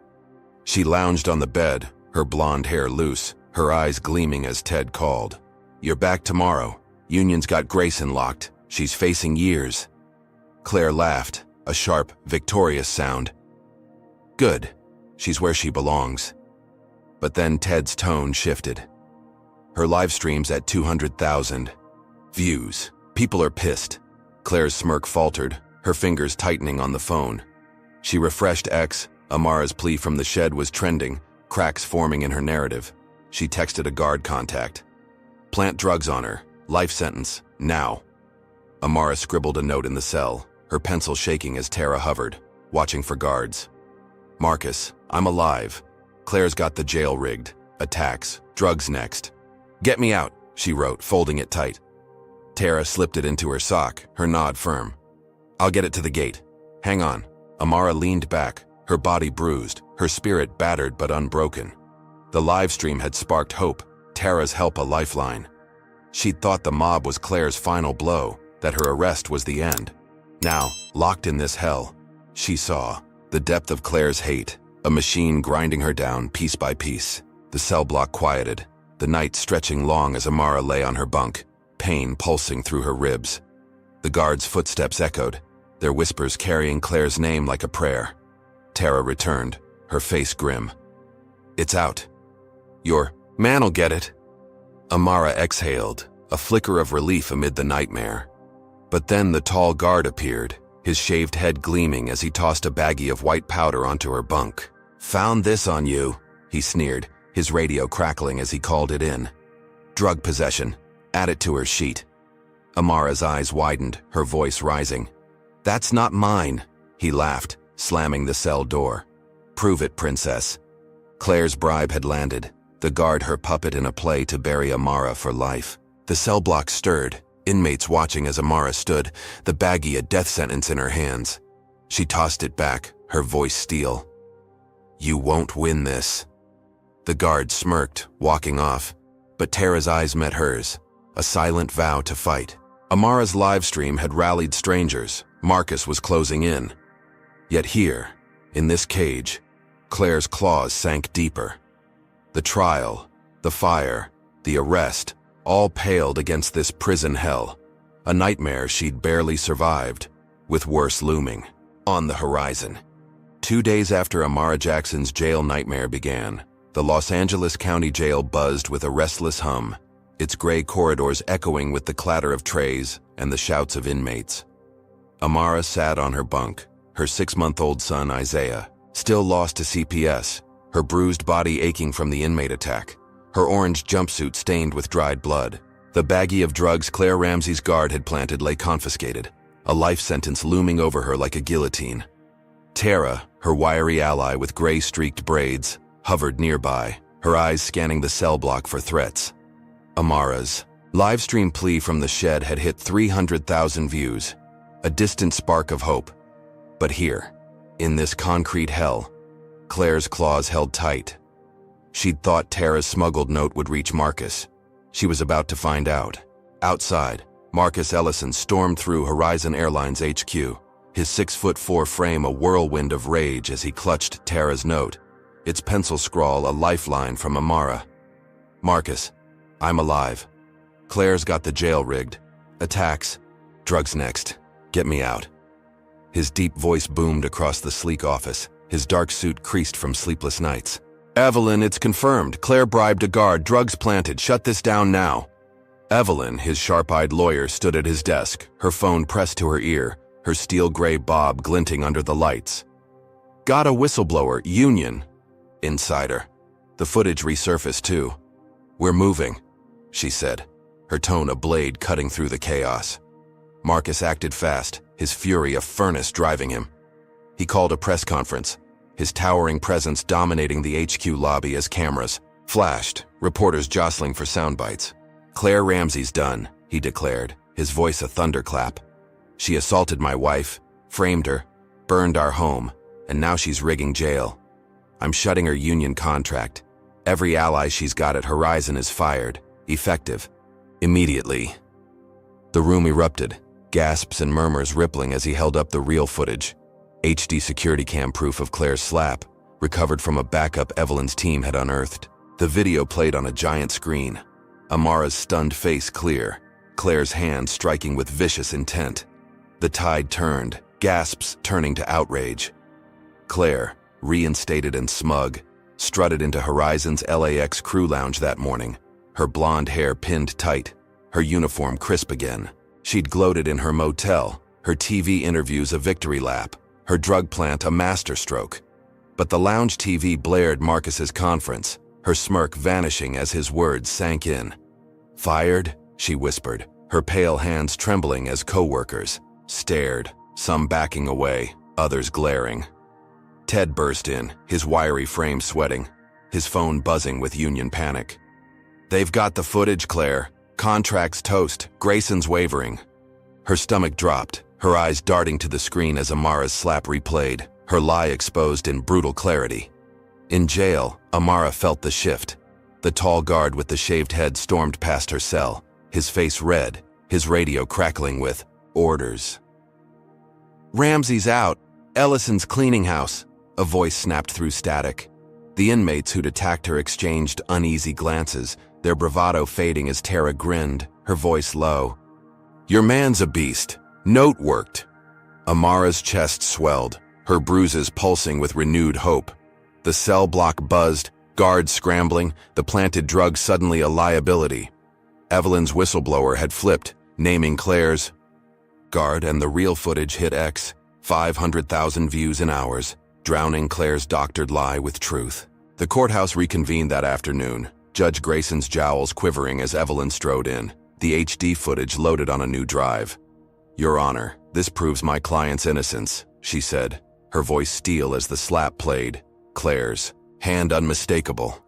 She lounged on the bed, her blonde hair loose, her eyes gleaming as Ted called. "You're back tomorrow. Union's got Grayson locked. She's facing years." Claire laughed, a sharp, victorious sound. "Good. She's where she belongs." But then Ted's tone shifted. "Her live stream's at 200,000 views. People are pissed." Claire's smirk faltered, her fingers tightening on the phone. She refreshed X. Amara's plea from the shed was trending, cracks forming in her narrative. She texted a guard contact. "Plant drugs on her. Life sentence. Now." Amara scribbled a note in the cell, her pencil shaking as Tara hovered, watching for guards. "Marcus, I'm alive. Claire's got the jail rigged. Attacks. Drugs next. Get me out," she wrote, folding it tight. Tara slipped it into her sock, her nod firm. "I'll get it to the gate. Hang on." Amara leaned back, her body bruised, her spirit battered but unbroken. The live stream had sparked hope, Tara's help a lifeline. She'd thought the mob was Claire's final blow, that her arrest was the end. Now, locked in this hell, she saw the depth of Claire's hate, a machine grinding her down piece by piece. The cell block quieted, the night stretching long as Amara lay on her bunk, pain pulsing through her ribs. The guards' footsteps echoed, their whispers carrying Claire's name like a prayer. Tara returned, her face grim. "It's out. Your man'll get it." Amara exhaled, a flicker of relief amid the nightmare. But then the tall guard appeared, his shaved head gleaming as he tossed a baggie of white powder onto her bunk. "Found this on you," he sneered, his radio crackling as he called it in. "Drug possession. Add it to her sheet." Amara's eyes widened, her voice rising. "That's not mine," he laughed, slamming the cell door. "Prove it, princess." Claire's bribe had landed, the guard her puppet in a play to bury Amara for life. The cell block stirred, inmates watching as Amara stood, the baggie a death sentence in her hands. She tossed it back, her voice steel. "You won't win this." The guard smirked, walking off, but Tara's eyes met hers, a silent vow to fight. Amara's livestream had rallied strangers, Marcus was closing in. Yet here, in this cage, Claire's claws sank deeper. The trial, the fire, the arrest, all paled against this prison hell, a nightmare she'd barely survived, with worse looming. On the horizon. 2 days after Amara Jackson's jail nightmare began, the Los Angeles County Jail buzzed with a restless hum, its gray corridors echoing with the clatter of trays and the shouts of inmates. Amara sat on her bunk, her 6-month-old son Isaiah, still lost to CPS, her bruised body aching from the inmate attack, her orange jumpsuit stained with dried blood. The baggie of drugs Claire Ramsey's guard had planted lay confiscated, a life sentence looming over her like a guillotine. Tara, her wiry ally with gray-streaked braids, hovered nearby, her eyes scanning the cell block for threats. Amara's livestream plea from the shed had hit 300,000 views, a distant spark of hope. But here, in this concrete hell, Claire's claws held tight. She'd thought Tara's smuggled note would reach Marcus. She was about to find out. Outside, Marcus Ellison stormed through Horizon Airlines HQ, his 6'4" frame a whirlwind of rage as he clutched Tara's note, its pencil scrawl a lifeline from Amara. "Marcus, I'm alive. Claire's got the jail rigged. Attacks. Drugs next. Get me out." His deep voice boomed across the sleek office, his dark suit creased from sleepless nights. "Evelyn, it's confirmed. Claire bribed a guard. Drugs planted. Shut this down now." Evelyn, his sharp-eyed lawyer, stood at his desk, her phone pressed to her ear, her steel-gray bob glinting under the lights. "Got a whistleblower. Union." "Insider." The footage resurfaced, too. "We're moving," she said, her tone a blade cutting through the chaos. Marcus acted fast, his fury a furnace driving him. He called a press conference, his towering presence dominating the HQ lobby as cameras flashed, reporters jostling for sound bites. "Claire Ramsey's done," he declared, his voice a thunderclap. "She assaulted my wife, framed her, burned our home, and now she's rigging jail. I'm shutting her union contract. Every ally she's got at Horizon is fired, effective, immediately." The room erupted, gasps and murmurs rippling as he held up the real footage. HD security cam proof of Claire's slap, recovered from a backup Evelyn's team had unearthed. The video played on a giant screen. Amara's stunned face clear, Claire's hand striking with vicious intent. The tide turned, gasps turning to outrage. Claire, reinstated and smug, strutted into Horizon's LAX crew lounge that morning, her blonde hair pinned tight, her uniform crisp again. She'd gloated in her motel, her TV interviews a victory lap, her drug plant a masterstroke. But the lounge TV blared Marcus's conference, her smirk vanishing as his words sank in. "Fired?" she whispered, her pale hands trembling as co-workers stared, some backing away, others glaring. Ted burst in, his wiry frame sweating, his phone buzzing with union panic. "They've got the footage, Claire. Contracts toast, Grayson's wavering." Her stomach dropped, her eyes darting to the screen as Amara's slap replayed, her lie exposed in brutal clarity. In jail, Amara felt the shift. The tall guard with the shaved head stormed past her cell, his face red, his radio crackling with orders. "Ramsey's out. Ellison's cleaning house," a voice snapped through static. The inmates who'd attacked her exchanged uneasy glances, their bravado fading as Tara grinned, her voice low. "Your man's a beast. Note worked." Amara's chest swelled, her bruises pulsing with renewed hope. The cell block buzzed, guards scrambling, the planted drug suddenly a liability. Evelyn's whistleblower had flipped, naming Claire's guard, and the real footage hit X, 500,000 views in hours, drowning Claire's doctored lie with truth. The courthouse reconvened that afternoon, Judge Grayson's jowls quivering as Evelyn strode in, the HD footage loaded on a new drive. "Your Honor, this proves my client's innocence," she said, her voice steel as the slap played, Claire's, hand unmistakable.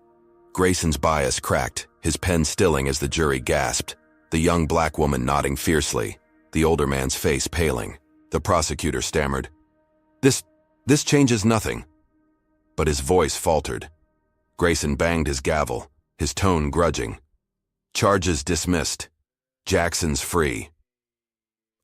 Grayson's bias cracked, his pen stilling as the jury gasped, the young black woman nodding fiercely, the older man's face paling. The prosecutor stammered, This changes nothing." But his voice faltered. Grayson banged his gavel, his tone grudging. "Charges dismissed. Jackson's free."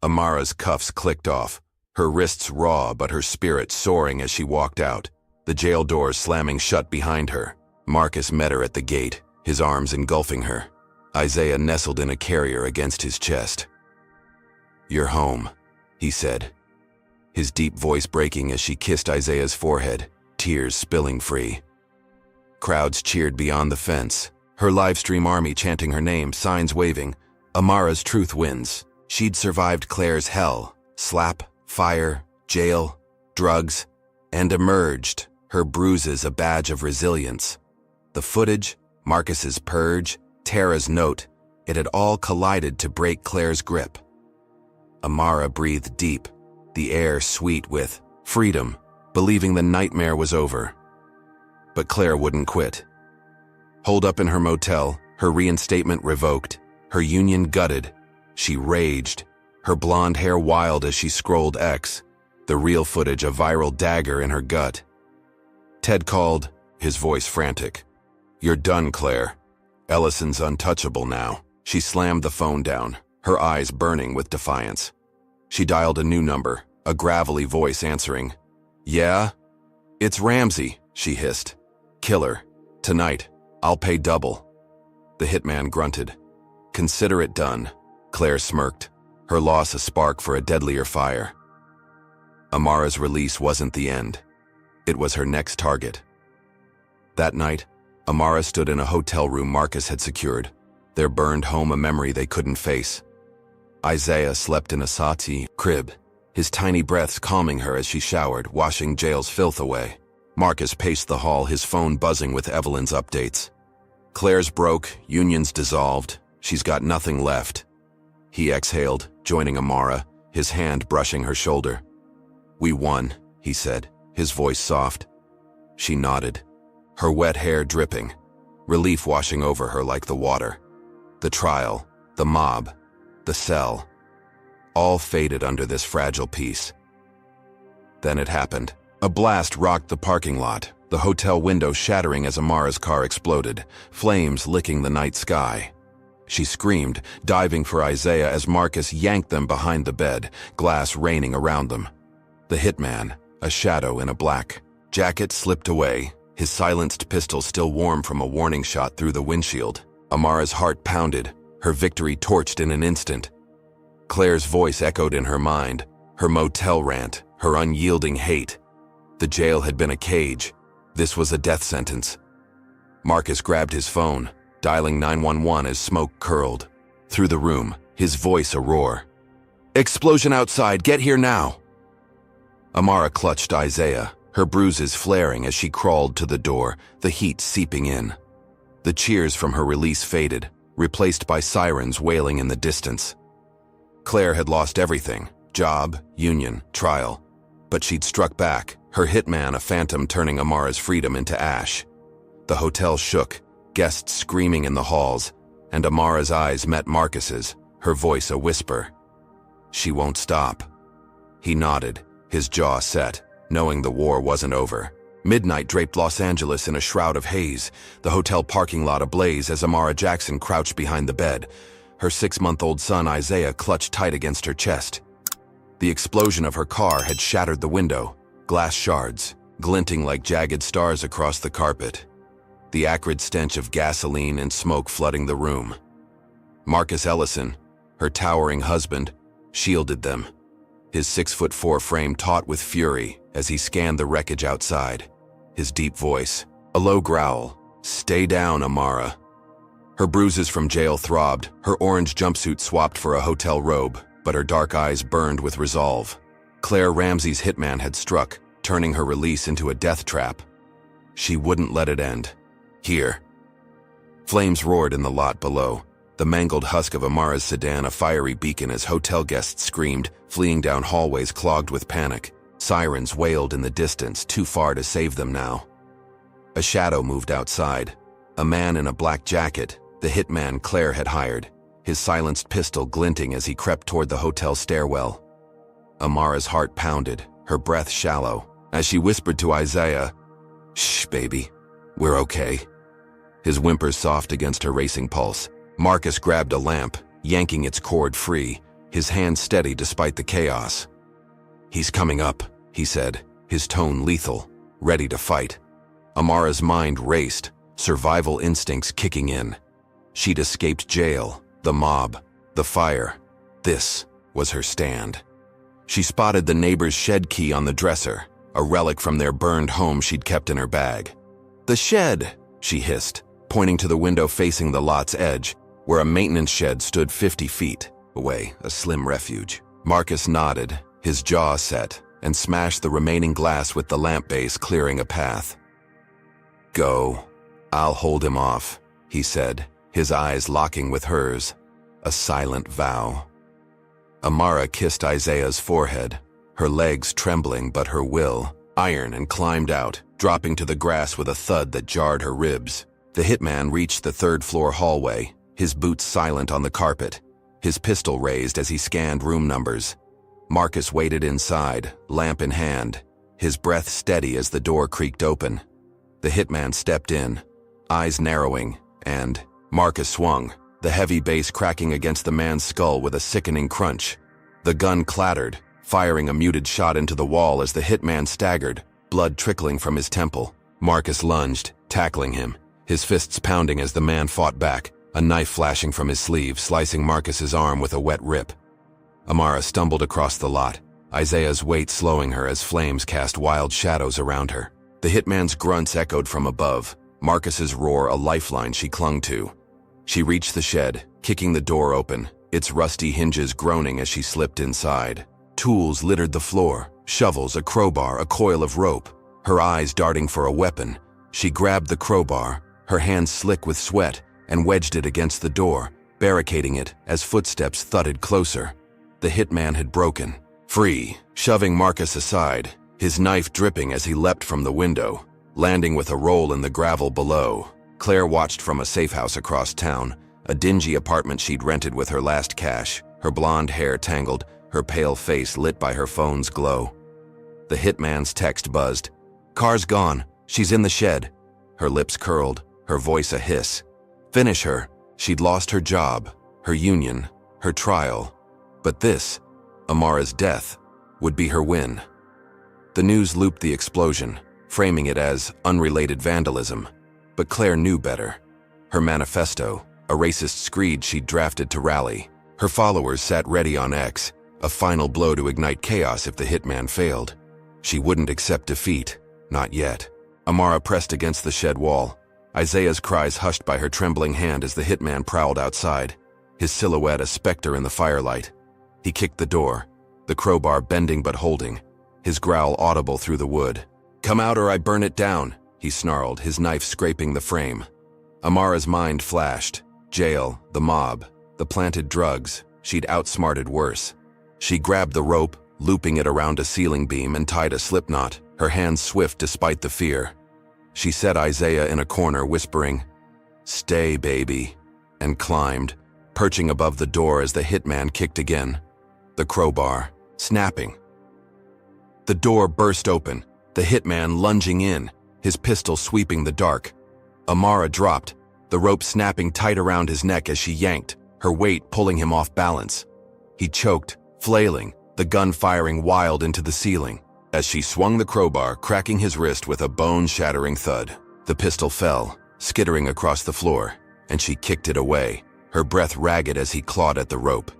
Amara's cuffs clicked off, her wrists raw but her spirit soaring as she walked out, the jail doors slamming shut behind her. Marcus met her at the gate, his arms engulfing her. Isaiah nestled in a carrier against his chest. "You're home," he said, his deep voice breaking as she kissed Isaiah's forehead, tears spilling free. Crowds cheered beyond the fence, her livestream army chanting her name, signs waving. Amara's truth wins. She'd survived Claire's hell, slap, fire, jail, drugs, and emerged, her bruises a badge of resilience. The footage, Marcus's purge, Tara's note, it had all collided to break Claire's grip. Amara breathed deep, the air sweet with freedom, believing the nightmare was over. But Claire wouldn't quit. Holed up in her motel, her reinstatement revoked, her union gutted, she raged, her blonde hair wild as she scrolled X, the real footage a viral dagger in her gut. Ted called, his voice frantic. "You're done, Claire. Ellison's untouchable now." She slammed the phone down, her eyes burning with defiance. She dialed a new number, a gravelly voice answering. "Yeah? It's Ramsey," she hissed. "Killer. Tonight. I'll pay double." The hitman grunted. "Consider it done." Claire smirked, her loss a spark for a deadlier fire. Amara's release wasn't the end. It was her next target. That night, Amara stood in a hotel room Marcus had secured, their burned home a memory they couldn't face. Isaiah slept in a Sati crib, his tiny breaths calming her as she showered, washing jail's filth away. Marcus paced the hall, his phone buzzing with Evelyn's updates. "Claire's broke, union's dissolved, she's got nothing left." He exhaled, joining Amara, his hand brushing her shoulder. "We won," he said, his voice soft. She nodded, her wet hair dripping, relief washing over her like the water. The trial, the mob, the cell, all faded under this fragile peace. Then it happened. A blast rocked the parking lot, the hotel window shattering as Amara's car exploded, flames licking the night sky. She screamed, diving for Isaiah as Marcus yanked them behind the bed, glass raining around them. The hitman, a shadow in a black jacket, slipped away, his silenced pistol still warm from a warning shot through the windshield. Amara's heart pounded, her victory torched in an instant. Claire's voice echoed in her mind, her motel rant, her unyielding hate. The jail had been a cage. This was a death sentence. Marcus grabbed his phone, dialing 911 as smoke curled. Through the room, his voice a roar. "Explosion outside, get here now!" Amara clutched Isaiah, her bruises flaring as she crawled to the door, the heat seeping in. The cheers from her release faded, replaced by sirens wailing in the distance. Claire had lost everything, job, union, trial. But she'd struck back, her hitman a phantom turning Amara's freedom into ash. The hotel shook, guests screaming in the halls, and Amara's eyes met Marcus's, her voice a whisper. "She won't stop." He nodded, his jaw set, knowing the war wasn't over. Midnight draped Los Angeles in a shroud of haze, the hotel parking lot ablaze as Amara Jackson crouched behind the bed, her 6-month-old son Isaiah clutched tight against her chest. The explosion of her car had shattered the window, glass shards, glinting like jagged stars across the carpet. The acrid stench of gasoline and smoke flooding the room. Marcus Ellison, her towering husband, shielded them, his 6'4" frame taut with fury as he scanned the wreckage outside. His deep voice, a low growl, "Stay down, Amara." Her bruises from jail throbbed, her orange jumpsuit swapped for a hotel robe, but her dark eyes burned with resolve. Claire Ramsey's hitman had struck, turning her release into a death trap. She wouldn't let it end. Here. Flames roared in the lot below, the mangled husk of Amara's sedan a fiery beacon as hotel guests screamed, fleeing down hallways clogged with panic. Sirens wailed in the distance, too far to save them now. A shadow moved outside. A man in a black jacket, the hitman Claire had hired, his silenced pistol glinting as he crept toward the hotel stairwell. Amara's heart pounded, her breath shallow, as she whispered to Isaiah, "Shh, baby, we're okay." His whimpers soft against her racing pulse. Marcus grabbed a lamp, yanking its cord free, his hand steady despite the chaos. "He's coming up," he said, his tone lethal, ready to fight. Amara's mind raced, survival instincts kicking in. She'd escaped jail, the mob, the fire. This was her stand. She spotted the neighbor's shed key on the dresser, a relic from their burned home she'd kept in her bag. "The shed," she hissed, pointing to the window facing the lot's edge, where a maintenance shed stood 50 feet away, a slim refuge. Marcus nodded, his jaw set, and smashed the remaining glass with the lamp base, clearing a path. "Go. I'll hold him off," he said, his eyes locking with hers. A silent vow. Amara kissed Isaiah's forehead, her legs trembling but her will iron, and climbed out, dropping to the grass with a thud that jarred her ribs. The hitman reached the third-floor hallway, his boots silent on the carpet, his pistol raised as he scanned room numbers. Marcus waited inside, lamp in hand, his breath steady as the door creaked open. The hitman stepped in, eyes narrowing, and Marcus swung, the heavy base cracking against the man's skull with a sickening crunch. The gun clattered, firing a muted shot into the wall as the hitman staggered, blood trickling from his temple. Marcus lunged, tackling him, his fists pounding as the man fought back, a knife flashing from his sleeve, slicing Marcus's arm with a wet rip. Amara stumbled across the lot, Isaiah's weight slowing her as flames cast wild shadows around her. The hitman's grunts echoed from above, Marcus's roar a lifeline she clung to. She reached the shed, kicking the door open, its rusty hinges groaning as she slipped inside. Tools littered the floor, shovels, a crowbar, a coil of rope. Her eyes darting for a weapon, she grabbed the crowbar, her hands slick with sweat, and wedged it against the door, barricading it as footsteps thudded closer. The hitman had broken, free, shoving Marcus aside, his knife dripping as he leapt from the window, landing with a roll in the gravel below. Claire watched from a safe house across town, a dingy apartment she'd rented with her last cash, her blonde hair tangled, her pale face lit by her phone's glow. The hitman's text buzzed. "Car's gone. She's in the shed." Her lips curled, her voice a hiss. Finish her. She'd lost her job, her union, her trial. But this, Amara's death, would be her win. The news looped the explosion, framing it as unrelated vandalism. But Claire knew better. Her manifesto, a racist screed she'd drafted to rally. Her followers sat ready on X, a final blow to ignite chaos if the hitman failed. She wouldn't accept defeat, not yet. Amara pressed against the shed wall, Isaiah's cries hushed by her trembling hand as the hitman prowled outside, his silhouette a specter in the firelight. He kicked the door, the crowbar bending but holding, his growl audible through the wood. "Come out or I burn it down," he snarled, his knife scraping the frame. Amara's mind flashed. Jail, the mob, the planted drugs, she'd outsmarted worse. She grabbed the rope, looping it around a ceiling beam, and tied a slipknot, her hands swift despite the fear. She set Isaiah in a corner, whispering, "Stay, baby," and climbed, perching above the door as the hitman kicked again. The crowbar, snapping. The door burst open, the hitman lunging in, his pistol sweeping the dark. Amara dropped, the rope snapping tight around his neck as she yanked, her weight pulling him off balance. He choked, flailing, the gun firing wild into the ceiling. As she swung the crowbar, cracking his wrist with a bone-shattering thud. The pistol fell, skittering across the floor, and she kicked it away, her breath ragged as he clawed at the rope.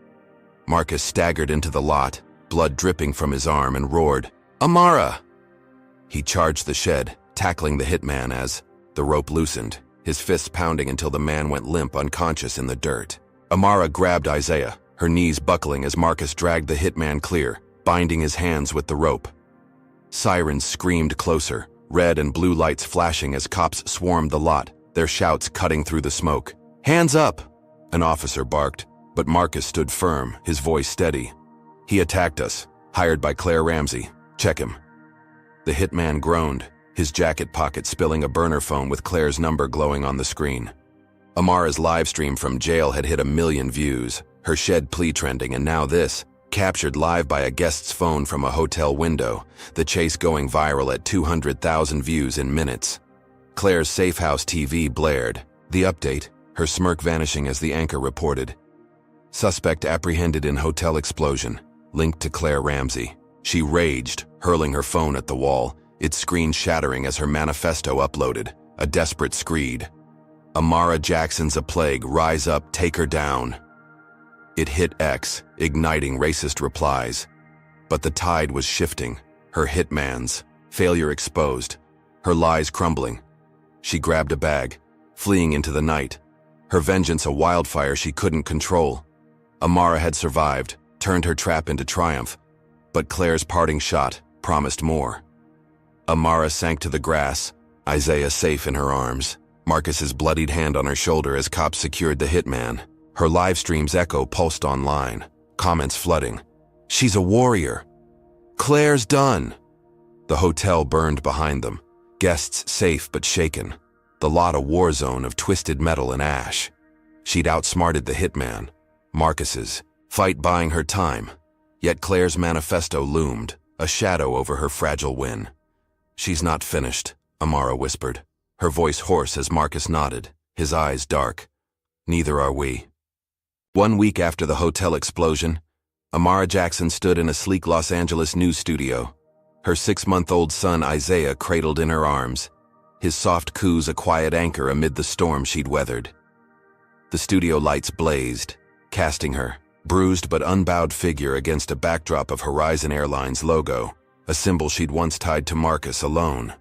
Marcus staggered into the lot, blood dripping from his arm, and roared, "Amara!" He charged the shed, tackling the hitman as the rope loosened, his fists pounding until the man went limp, unconscious in the dirt. Amara grabbed Isaiah, her knees buckling as Marcus dragged the hitman clear, binding his hands with the rope. Sirens screamed closer, red and blue lights flashing as cops swarmed the lot, their shouts cutting through the smoke. "Hands up!" an officer barked, but Marcus stood firm, his voice steady. "He attacked us, hired by Claire Ramsey. Check him." The hitman groaned, his jacket pocket spilling a burner phone with Claire's number glowing on the screen. Amara's livestream from jail had hit 1 million views, her shed plea trending, and now this, captured live by a guest's phone from a hotel window, the chase going viral at 200,000 views in minutes. Claire's safe house TV blared. The update, her smirk vanishing as the anchor reported. Suspect apprehended in hotel explosion, linked to Claire Ramsey. She raged, hurling her phone at the wall, its screen shattering as her manifesto uploaded, a desperate screed. "Amara Jackson's a plague, rise up, take her down." It hit X, igniting racist replies. But the tide was shifting, her hitman's, failure exposed, her lies crumbling. She grabbed a bag, fleeing into the night, her vengeance a wildfire she couldn't control. Amara had survived, turned her trap into triumph, but Claire's parting shot promised more. Amara sank to the grass, Isaiah safe in her arms, Marcus's bloodied hand on her shoulder as cops secured the hitman. Her live stream's echo pulsed online, comments flooding. "She's a warrior. Claire's done." The hotel burned behind them, guests safe but shaken, the lot a war zone of twisted metal and ash. She'd outsmarted the hitman, Marcus's, fight buying her time, yet Claire's manifesto loomed, a shadow over her fragile win. "She's not finished," Amara whispered, her voice hoarse as Marcus nodded, his eyes dark. "Neither are we." 1 week after the hotel explosion, Amara Jackson stood in a sleek Los Angeles news studio, her 6-month-old son Isaiah cradled in her arms, his soft coos a quiet anchor amid the storm she'd weathered. The studio lights blazed, casting her, bruised but unbowed figure against a backdrop of Horizon Airlines logo, a symbol she'd once tied to Marcus alone.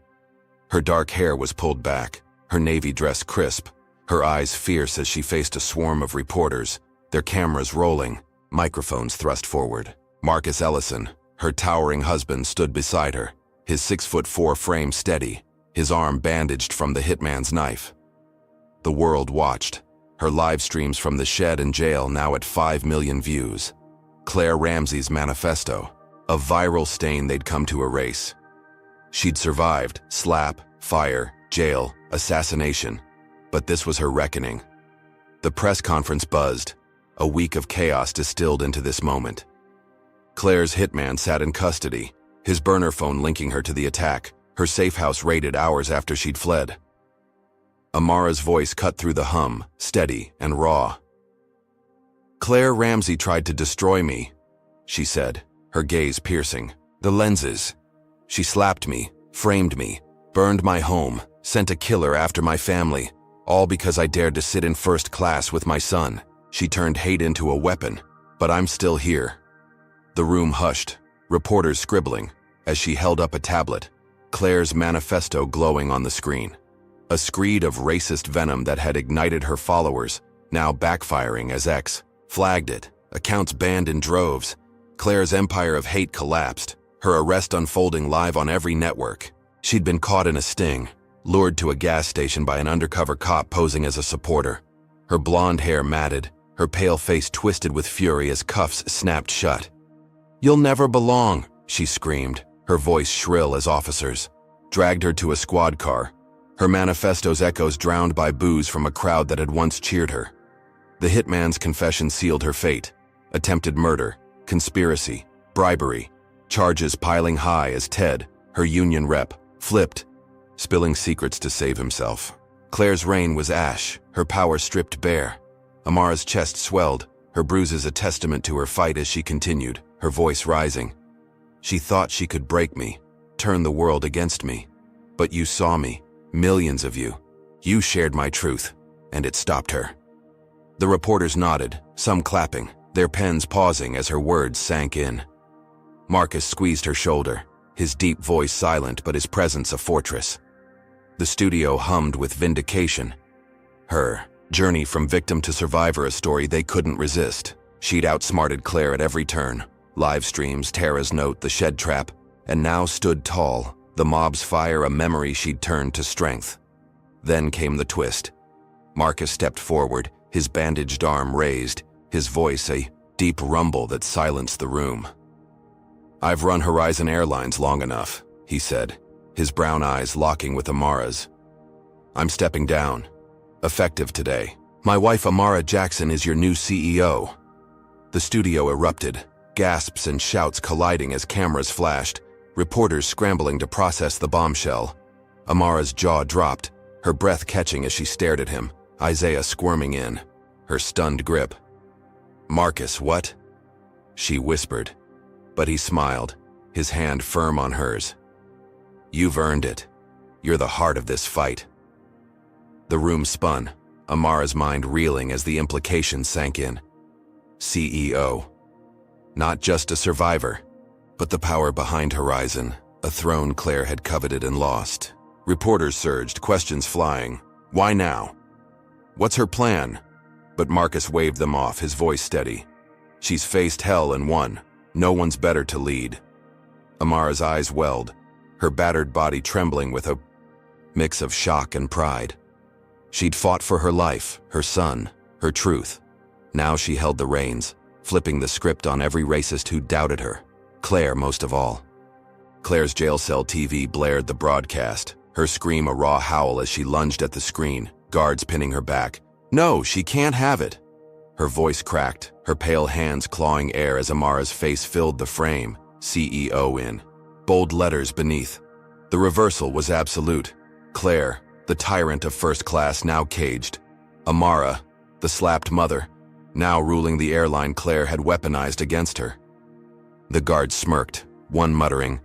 Her dark hair was pulled back, her navy dress crisp, her eyes fierce as she faced a swarm of reporters, their cameras rolling, microphones thrust forward. Marcus Ellison, her towering husband, stood beside her, his 6'4" frame steady, his arm bandaged from the hitman's knife. The world watched, her live streams from the shed and jail now at 5 million views. Claire Ramsey's manifesto, a viral stain they'd come to erase. She'd survived slap, fire, jail, assassination, but this was her reckoning. The press conference buzzed, a week of chaos distilled into this moment. Claire's hitman sat in custody, his burner phone linking her to the attack, her safe house raided hours after she'd fled. Amara's voice cut through the hum, steady and raw. "Claire Ramsey tried to destroy me," she said, her gaze piercing. "The lenses. She slapped me, framed me, burned my home, sent a killer after my family, all because I dared to sit in first class with my son. She turned hate into a weapon, but I'm still here." The room hushed, reporters scribbling, as she held up a tablet, Claire's manifesto glowing on the screen. A screed of racist venom that had ignited her followers, now backfiring as X flagged it, accounts banned in droves. Claire's empire of hate collapsed, her arrest unfolding live on every network. She'd been caught in a sting, lured to a gas station by an undercover cop posing as a supporter. Her blonde hair matted, her pale face twisted with fury as cuffs snapped shut. "You'll never belong," she screamed, her voice shrill as officers dragged her to a squad car, her manifesto's echoes drowned by boos from a crowd that had once cheered her. The hitman's confession sealed her fate. Attempted murder, conspiracy, bribery, charges piling high as Ted, her union rep, flipped, spilling secrets to save himself. Claire's reign was ash, her power stripped bare. Amara's chest swelled, her bruises a testament to her fight as she continued, her voice rising. She thought she could break me, turn the world against me. But you saw me, millions of you. You shared my truth, and it stopped her. The reporters nodded, some clapping, their pens pausing as her words sank in. Marcus squeezed her shoulder, his deep voice silent but his presence a fortress. The studio hummed with vindication. Her journey from victim to survivor, a story they couldn't resist. She'd outsmarted Claire at every turn. Live streams, Tara's note, the shed trap, and now stood tall, the mob's fire a memory she'd turned to strength. Then came the twist. Marcus stepped forward, his bandaged arm raised, his voice a deep rumble that silenced the room. "I've run Horizon Airlines long enough," he said, his brown eyes locking with Amara's. "I'm stepping down. Effective today. My wife Amara Jackson is your new CEO." The studio erupted, gasps and shouts colliding as cameras flashed, reporters scrambling to process the bombshell. Amara's jaw dropped, her breath catching as she stared at him, Isaiah squirming in, her stunned grip. "Marcus, what?" she whispered, but he smiled, his hand firm on hers. "You've earned it. You're the heart of this fight." The room spun, Amara's mind reeling as the implications sank in. CEO. Not just a survivor, but the power behind Horizon, a throne Claire had coveted and lost. Reporters surged, questions flying. Why now? What's her plan? But Marcus waved them off, his voice steady. She's faced hell and won. No one's better to lead. Amara's eyes welled, her battered body trembling with a mix of shock and pride. She'd fought for her life, her son, her truth. Now she held the reins, flipping the script on every racist who doubted her. Claire most of all. Claire's jail cell TV blared the broadcast, her scream a raw howl as she lunged at the screen, guards pinning her back. "No, she can't have it." Her voice cracked, her pale hands clawing air as Amara's face filled the frame, CEO in bold letters beneath. The reversal was absolute. Claire, the tyrant of first class, now caged. Amara, the slapped mother, now ruling the airline Claire had weaponized against her. The guards smirked, one muttering,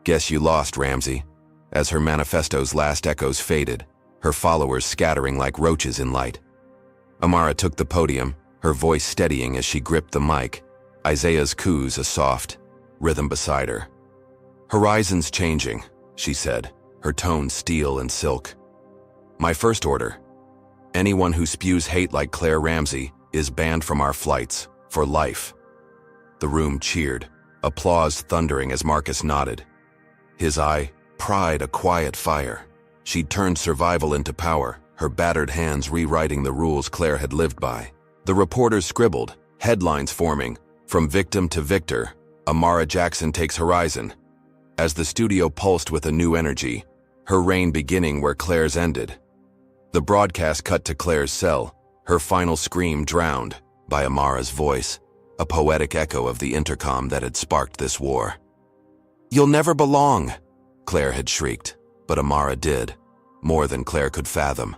"Guess you lost, Ramsey," as her manifesto's last echoes faded, her followers scattering like roaches in light. Amara took the podium, her voice steadying as she gripped the mic, Isaiah's coos a soft rhythm beside her. "Horizon's changing," she said, her tone steel and silk. "My first order. Anyone who spews hate like Claire Ramsey is banned from our flights, for life." The room cheered, applause thundering as Marcus nodded. His eye, pride a quiet fire. She'd turned survival into power, her battered hands rewriting the rules Claire had lived by. The reporters scribbled, headlines forming, "From victim to victor, Amara Jackson takes Horizon." As the studio pulsed with a new energy, her reign beginning where Claire's ended. The broadcast cut to Claire's cell, her final scream drowned by Amara's voice, a poetic echo of the intercom that had sparked this war. "You'll never belong," Claire had shrieked, but Amara did, more than Claire could fathom.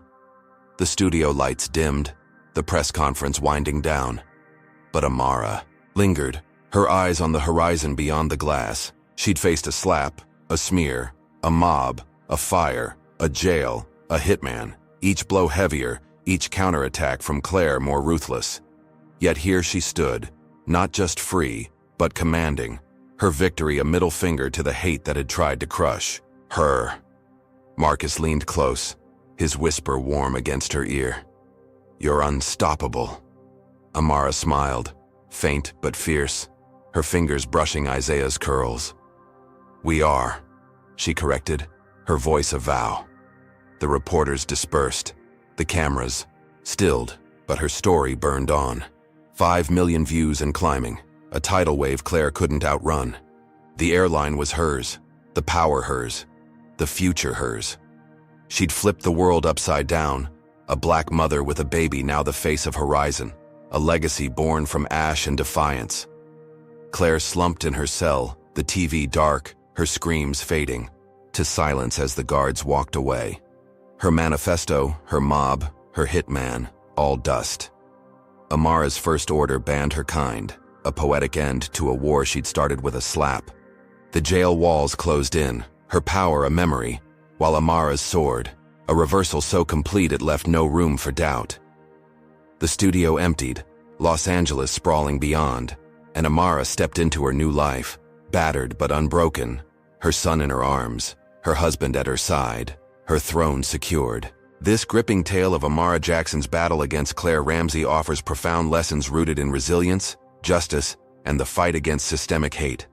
The studio lights dimmed, the press conference winding down. But Amara lingered, her eyes on the horizon beyond the glass. She'd faced a slap, a smear, a mob, a fire, a jail, a hitman, each blow heavier, each counterattack from Claire more ruthless. Yet here she stood, not just free, but commanding, her victory a middle finger to the hate that had tried to crush her. Marcus leaned close, his whisper warm against her ear. "You're unstoppable." Amara smiled, faint but fierce, her fingers brushing Isaiah's curls. "We are," she corrected, her voice a vow. The reporters dispersed, the cameras stilled, but her story burned on. 5 million views and climbing, a tidal wave Claire couldn't outrun. The airline was hers, the power hers, the future hers. She'd flipped the world upside down, a black mother with a baby now the face of Horizon, a legacy born from ash and defiance. Claire slumped in her cell, the TV dark, her screams fading to silence as the guards walked away. Her manifesto, her mob, her hitman, all dust. Amara's first order banned her kind, a poetic end to a war she'd started with a slap. The jail walls closed in, her power a memory, while Amara's soared, a reversal so complete it left no room for doubt. The studio emptied, Los Angeles sprawling beyond, and Amara stepped into her new life, battered but unbroken, her son in her arms, her husband at her side, her throne secured. This gripping tale of Amara Jackson's battle against Claire Ramsey offers profound lessons rooted in resilience, justice, and the fight against systemic hate.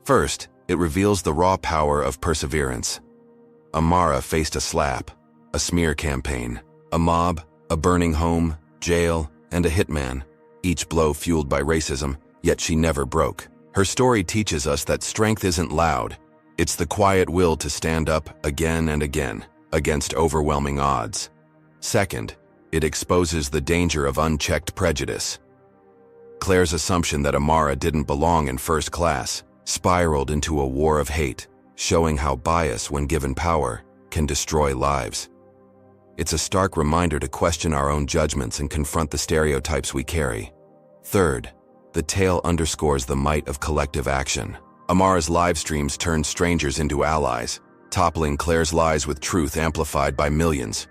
First, it reveals the raw power of perseverance. Amara faced a slap, a smear campaign, a mob, a burning home, jail, and a hitman, each blow fueled by racism, yet she never broke. Her story teaches us that strength isn't loud, it's the quiet will to stand up again and again, against overwhelming odds. Second, it exposes the danger of unchecked prejudice. Claire's assumption that Amara didn't belong in first class spiraled into a war of hate, showing how bias, when given power, can destroy lives. It's a stark reminder to question our own judgments and confront the stereotypes we carry. Third, the tale underscores the might of collective action. Amara's live streams turned strangers into allies, toppling Claire's lies with truth amplified by millions.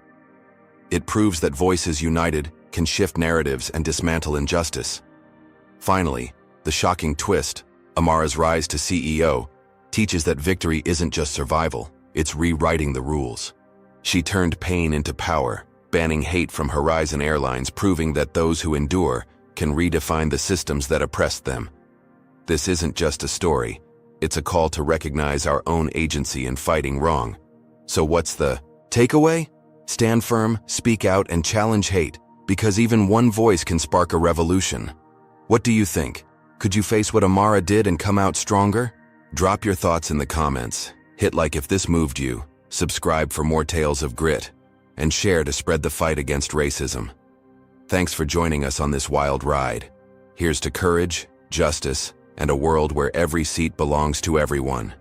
It proves that voices united can shift narratives and dismantle injustice. Finally, the shocking twist, Amara's rise to CEO, teaches that victory isn't just survival, it's rewriting the rules. She turned pain into power, banning hate from Horizon Airlines, proving that those who endure can redefine the systems that oppressed them. This isn't just a story, it's a call to recognize our own agency in fighting wrong. So what's the takeaway? Stand firm, speak out, and challenge hate, because even one voice can spark a revolution. What do you think? Could you face what Amara did and come out stronger? Drop your thoughts in the comments, hit like if this moved you, subscribe for more tales of grit, and share to spread the fight against racism. Thanks for joining us on this wild ride. Here's to courage, justice, and a world where every seat belongs to everyone.